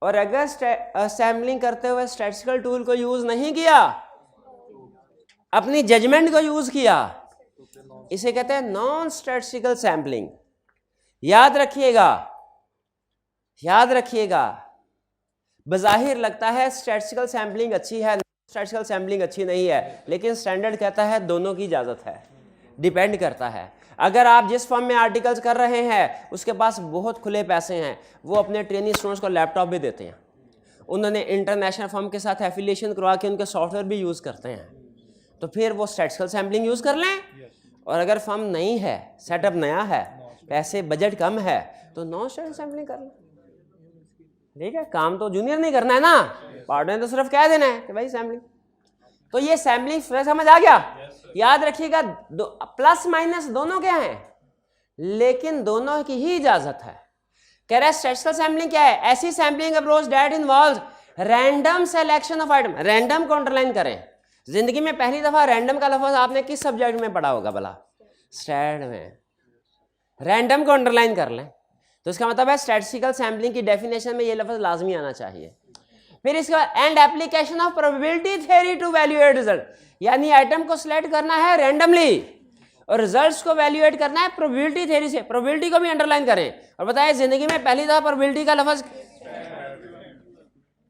और अगर सैम्पलिंग करते हुए स्टैटिस्टिकल टूल को यूज नहीं किया, अपनी जजमेंट को यूज किया, इसे कहते हैं नॉन स्टैटिस्टिकल सैम्पलिंग। याद रखिएगा, याद रखिएगा, बज़ाहिर लगता है स्टैटिस्टिकल सैम्पलिंग अच्छी है, स्टैटिस्टिकल सैम्पलिंग अच्छी नहीं है, लेकिन स्टैंडर्ड कहता है दोनों की इजाजत है, डिपेंड करता है। अगर आप जिस फॉर्म में आर्टिकल्स कर रहे हैं उसके पास बहुत खुले पैसे हैं, वो अपने ट्रेनिंग स्टूडेंट्स को लैपटॉप भी देते हैं, उन्होंने इंटरनेशनल फर्म के साथ एफिलिएशन करवा के उनके सॉफ्टवेयर भी यूज़ करते हैं, तो फिर वो स्टैटिस्टिकल सैम्पलिंग यूज़ कर लें। और अगर फर्म नहीं है, सेटअप नया है, पैसे बजट कम है, तो नॉन स्टैटिस्टिकल सैम्पलिंग कर लें। ठीक है, काम तो जूनियर नहीं करना है ना, पार्टनर ने तो सिर्फ कह देना है कि भाई सैम्पलिंग। तो ये सैम्पलिंग समझ आ गया। याद रखिएगा प्लस माइनस दोनों क्या हैं, लेकिन दोनों की ही इजाजत है। कह रहा है स्टैटिस्टिकल सैम्पलिंग क्या है, ऐसी sampling approach that involves random selection of item. Random को अंडरलाइन करें। जिंदगी में पहली दफा रैंडम का लफ्ज आपने किस सब्जेक्ट में पढ़ा होगा भला? स्टैट में। रैंडम को अंडरलाइन कर लें, तो इसका मतलब है स्टैटिस्टिकल सैम्पलिंग की डेफिनेशन में ये लफ्ज लाजमी आना चाहिए। फिर इसके बाद and application of probability theory to evaluate result, यानी आइटम को सिलेक्ट करना है रैंडमली और रिजल्ट्स को वैल्यूएट करना है प्रोबेबिलिटी थ्योरी से। प्रोबेबिलिटी को भी अंडरलाइन करें और बताएं जिंदगी में पहली दफा प्रोबेबिलिटी का लफ्ज,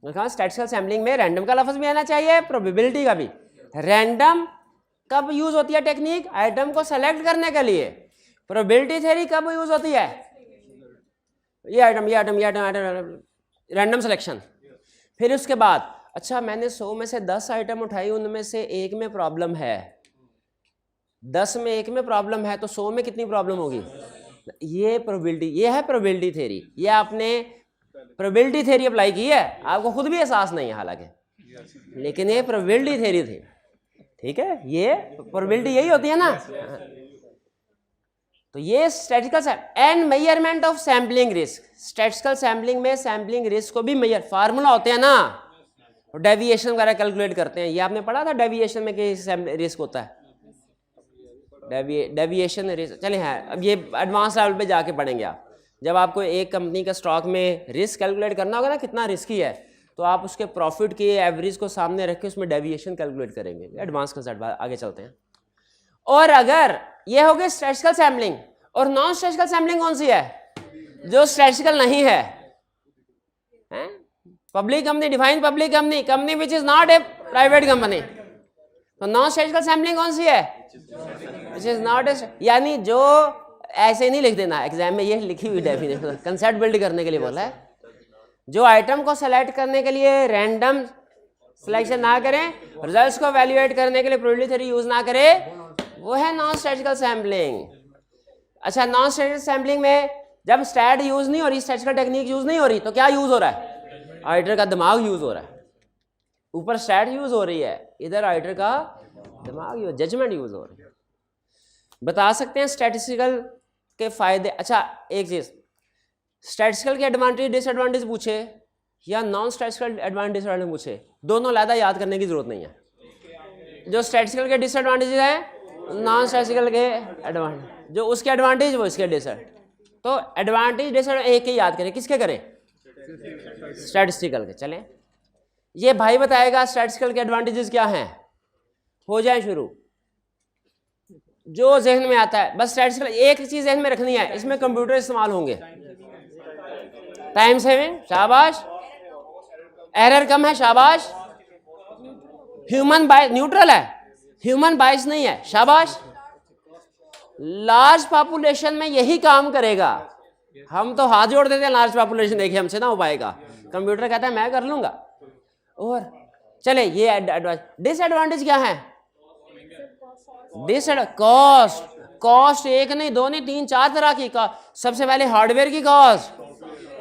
स्टैटिस्टिकल सैम्पलिंग में रैंडम का लफ्ज भी आना चाहिए, प्रोबेबिलिटी का भी। रैंडम कब यूज होती है टेक्निक? आइटम को सेलेक्ट करने के लिए। प्रोबेबिलिटी थ्योरी कब यूज होती है? ये आइटम रैंडम सिलेक्शन। फिर उसके बाद अच्छा मैंने 100 में से 10 आइटम उठाई, उनमें से एक में प्रॉब्लम है, 10 में एक में प्रॉब्लम है, तो 100 में कितनी प्रॉब्लम होगी? ये प्रोबेबिलिटी, ये है प्रोबेबिलिटी थ्योरी। ये आपने प्रोबेबिलिटी थ्योरी अप्लाई की है, आपको खुद भी एहसास नहीं है हालांकि, लेकिन ये प्रोबेबिलिटी थ्योरी थी। ठीक है, ये प्रोबेबिलिटी यही होती है ना। तो ये statistical and measurement of sampling risk. Statistical sampling में सैम्पलिंग रिस्क को भी मेजर, फार्मूला होते हैं ना, डेविएशन वगैरह कैलकुलेट करते हैं। ये आपने पढ़ा था डेविएशन में कि रिस्क होता है, डेविएशन रिस्क। चले हाँ, अब ये एडवांस लेवल पे जाके पढ़ेंगे आप। जब आपको एक कंपनी का स्टॉक में रिस्क कैलकुलेट करना होगा ना, कितना रिस्की है, तो आप उसके प्रॉफिट के एवरेज को सामने रख के उसमें डेविएशन कैलकुलेट करेंगे। एडवांस कंसेप्ट, आगे चलते हैं। और अगर ये हो गई स्टैटिस्टिकल सैम्पलिंग, और नॉन स्टैटिस्टिकल सैम्पलिंग कौन सी है? जो स्टैटिस्टिकल नहीं है, public company, define public company, company which is not a private company. तो नॉन स्टैटिस्टिकल सैम्पलिंग कौन सी है? विच इज नॉट ए, यानी जो ऐसे नहीं लिख देना एग्जाम में, ये लिखी हुई डेफिनेशन कंसेप्ट बिल्ड करने के लिए बोला है। जो आइटम को सेलेक्ट करने के लिए रैंडम सिलेक्शन ना करें, रिजल्ट्स को वैल्यूएट करने के लिए प्रोबेबिलिटी थ्योरी यूज ना करें, वो है नॉन स्टैटिस्टिकल सैम्पलिंग। अच्छा, नॉन स्टैटिस्टिकल सैम्पलिंग में जब स्टैट यूज नहीं हो रही, स्टैटिस्टिकल टेक्निक यूज नहीं हो रही, तो क्या यूज हो रहा है? आइटर का दिमाग यूज हो रहा है। ऊपर स्टैट यूज हो रही है, इधर आइटर का दिमाग यूज, जजमेंट यूज हो रही है। बता सकते हैं स्टैटिस्टिकल के फायदे? अच्छा एक चीज, स्टैटिस्टिकल के एडवांटेज डिसएडवांटेज पूछे या नॉन स्टैटिस्टिकल एडवांटेज डिसएडवांटेज पूछे, दोनों लादा याद करने की जरूरत नहीं है। जो स्टैटिस्टिकल के डिसएडवांटेज हैं, नॉन स्टैटिस्टिकल के एडवांटेज, जो उसके एडवांटेज वो इसके डिसएडवांटेज। तो एडवांटेज डिसएडवांटेज एक ही याद करें, किसके करें? स्टैटिस्टिकल के। चलें, ये भाई बताएगा स्टैटिस्टिकल के एडवांटेजेस क्या हैं। हो जाए शुरू, जो जहन में आता है बस। स्टैटिस्टिकल एक चीज जहन में रखनी है, इसमें कंप्यूटर इस्तेमाल होंगे। टाइम सेविंग, शाबाश। एरर कम है, शाबाश। ह्यूमन बायस न्यूट्रल है, ह्यूमन बायस नहीं है, शाबाश। लार्ज पॉपुलेशन में यही काम करेगा। हम तो हाथ जोड़ देते हैं, लार्ज पॉपुलेशन देखिए हमसे ना हो पाएगा, कंप्यूटर कहता है मैं कर लूंगा। और चले, ये डिसएडवांटेज क्या है? कॉस्ट, कॉस्ट एक नहीं, दो नहीं, 3-4 तरह की। सबसे पहले हार्डवेयर की कॉस्ट,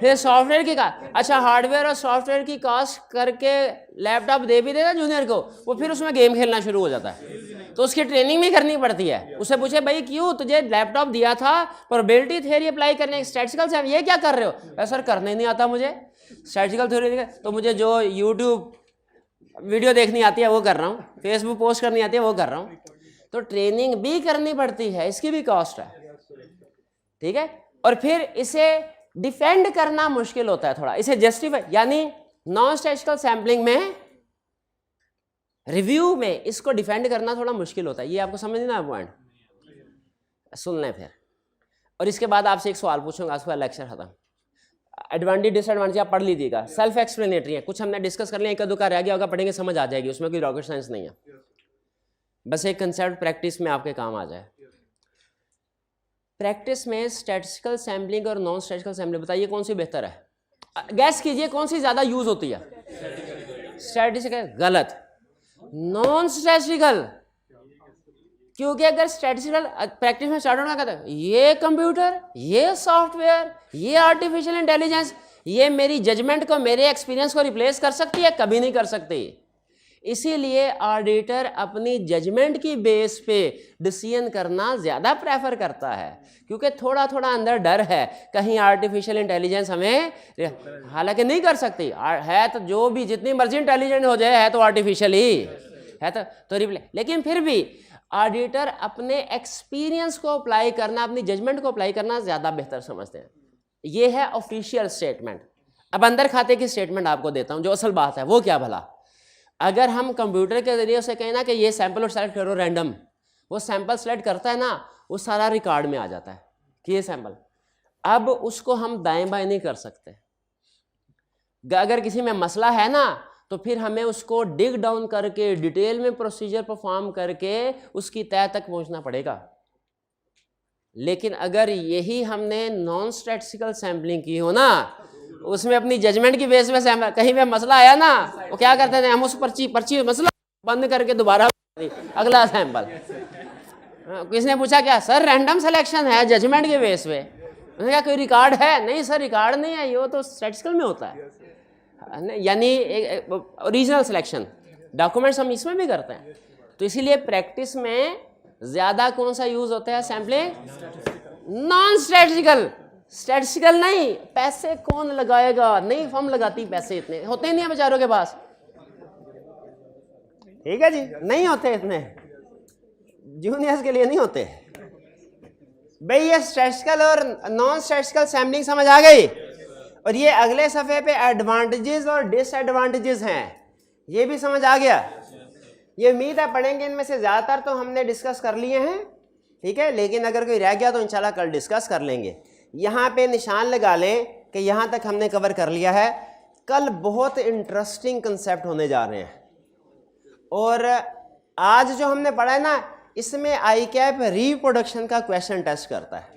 फिर सॉफ्टवेयर की कॉस्ट। अच्छा, हार्डवेयर और सॉफ्टवेयर की कॉस्ट करके लैपटॉप दे भी देता जूनियर को, वो फिर उसमें गेम खेलना शुरू हो जाता है, तो उसकी ट्रेनिंग भी करनी पड़ती है। उसे पूछे भाई क्यों तुझे लैपटॉप दिया था प्रोबेबिलिटी थ्योरी अप्लाई करने, स्टैटिस्टिकल से ये क्या कर रहे हो? सर करने नहीं आता मुझे स्टैटिस्टिकल थ्योरी। तो मुझे जो यूट्यूब वीडियो देखनी आती है वो कर रहा हूँ, फेसबुक पोस्ट करनी आती है वो कर रहा हूँ, तो ट्रेनिंग भी करनी पड़ती है, इसकी भी कॉस्ट है, ठीक है। और फिर इसे डिफेंड करना मुश्किल होता है थोड़ा, इसे जस्टिफाई, यानी नॉन स्टैटिस्टिकल सैम्पलिंग में, रिव्यू में इसको डिफेंड करना थोड़ा मुश्किल होता है। ये आपको समझ ना पॉइंट, सुन लें फिर। और इसके बाद आपसे एक सवाल पूछूंगा, उसके बाद लेक्चर खत्म। एडवांटेज डिसएडवांटेज आप पढ़ लीजिएगा, सेल्फ एक्सप्लेनेटरी है, कुछ हमने डिस्कस कर लिया, एक अधूरा रह गया होगा, पढ़ेंगे समझ आ जाएगी, उसमें कोई रॉकेट साइंस नहीं है, बस एक कंसेप्ट प्रैक्टिस में आपके काम आ जाए। प्रैक्टिस में स्टैटिस्टिकल सैम्पलिंग और नॉन स्टैटिस्टिकल सैम्पलिंग, बताइए कौन सी बेहतर है? गैस कीजिए कौन सी ज़्यादा यूज होती है? स्टैटिस्टिकल। गलत, नॉन स्टैटिस्टिकल। क्योंकि अगर स्टैटिस्टिकल प्रैक्टिस में स्टार्ट होना कहता है ये कंप्यूटर, ये सॉफ्टवेयर, ये आर्टिफिशियल इंटेलिजेंस, ये मेरी जजमेंट को, मेरे एक्सपीरियंस को रिप्लेस कर सकती है? कभी नहीं कर सकती। इसीलिए ऑडिटर अपनी जजमेंट की बेस पे डिसीजन करना ज़्यादा प्रेफर करता है, क्योंकि थोड़ा थोड़ा अंदर डर है कहीं आर्टिफिशियल इंटेलिजेंस हमें, हालांकि नहीं कर सकती है, तो जो भी जितनी मर्जी इंटेलिजेंट हो जाए है तो आर्टिफिशियल ही है, तो रिप्ले, लेकिन फिर भी ऑडिटर अपने एक्सपीरियंस को अप्लाई करना, अपनी जजमेंट को अप्लाई करना ज़्यादा बेहतर समझते हैं। ये है ऑफिशियल स्टेटमेंट। अब अंदर खाते की स्टेटमेंट आपको देता हूँ, जो असल बात है वो क्या भला। अगर हम कंप्यूटर के जरिए उसे कहें ना कि ये सैंपल और सेलेक्ट करो रैंडम, वो सैंपल सेलेक्ट करता है ना, वो सारा रिकॉर्ड में आ जाता है कि ये सैंपल। अब उसको हम दाएं बाएं नहीं कर सकते। अगर किसी में मसला है ना, तो फिर हमें उसको डिग डाउन करके डिटेल में प्रोसीजर परफॉर्म करके उसकी तह तक पहुंचना पड़ेगा। लेकिन अगर यही हमने नॉन स्टैटिस्टिकल सैम्पलिंग की हो ना, उसमें अपनी जजमेंट की बेस पे सैंपल, कहीं पे मसला आया ना, वो क्या करते थे, हम उस पर्ची मसला बंद करके दोबारा अगला सैंपल। किसने पूछा क्या सर रैंडम सिलेक्शन है जजमेंट के बेस पे? मैंने कहा कोई रिकॉर्ड है? नहीं सर रिकॉर्ड नहीं है, ये तो स्टैटिस्टिकल में होता है, यानी ओरिजिनल सिलेक्शन। डॉक्यूमेंट्स हम इसमें भी करते हैं। तो इसीलिए प्रैक्टिस में ज़्यादा कौन सा यूज होता है सैम्पलिंग? Non statistical. स्टैटिस्टिकल नहीं, पैसे कौन लगाएगा, नहीं फर्म लगाती, पैसे इतने होते नहीं है बेचारों के पास, ठीक है जी, नहीं होते इतने, जूनियर्स के लिए नहीं होते भाई। ये स्टैटिस्टिकल और नॉन स्टैटिस्टिकल सैम्पलिंग समझ आ गई। और ये अगले सफ़े पे एडवांटेजेस और डिसएडवांटेजेस हैं, ये भी समझ आ गया। ये उम्मीद है पढ़ेंगे, इनमें से ज़्यादातर तो हमने डिस्कस कर लिए हैं, ठीक है, लेकिन अगर कोई रह गया तो इंशाल्लाह कल डिस्कस कर लेंगे। यहाँ पे निशान लगा लें कि यहाँ तक हमने कवर कर लिया है। कल बहुत इंटरेस्टिंग कंसेप्ट होने जा रहे हैं, और आज जो हमने पढ़ा है ना, इसमें ICAP रिप्रोडक्शन का क्वेश्चन टेस्ट करता है।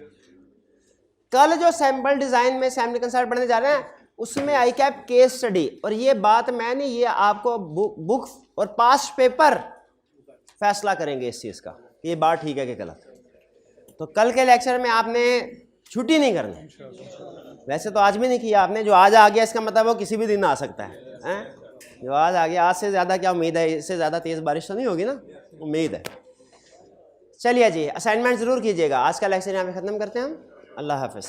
कल जो सैम्पल डिज़ाइन में सैम्पल कंसेप्ट पढ़ने जा रहे हैं, उसमें ICAP केस स्टडी, और ये बात मैं नहीं, ये आपको बुक और पास्ट पेपर फैसला करेंगे इस चीज़ का, ये बात ठीक है कि गलत। तो कल के लेक्चर में आपने छुट्टी नहीं करनी, वैसे तो आज भी नहीं किया आपने, जो आज आ गया इसका मतलब वो किसी भी दिन आ सकता है, जो आज आ गया, आज से ज़्यादा क्या उम्मीद है, इससे ज़्यादा तेज़ बारिश तो नहीं होगी ना, उम्मीद है। चलिए जी, असाइनमेंट ज़रूर कीजिएगा। आज का लेक्चर यहाँ पे ख़त्म करते हैं हम। अल्लाह हाफ़िज़।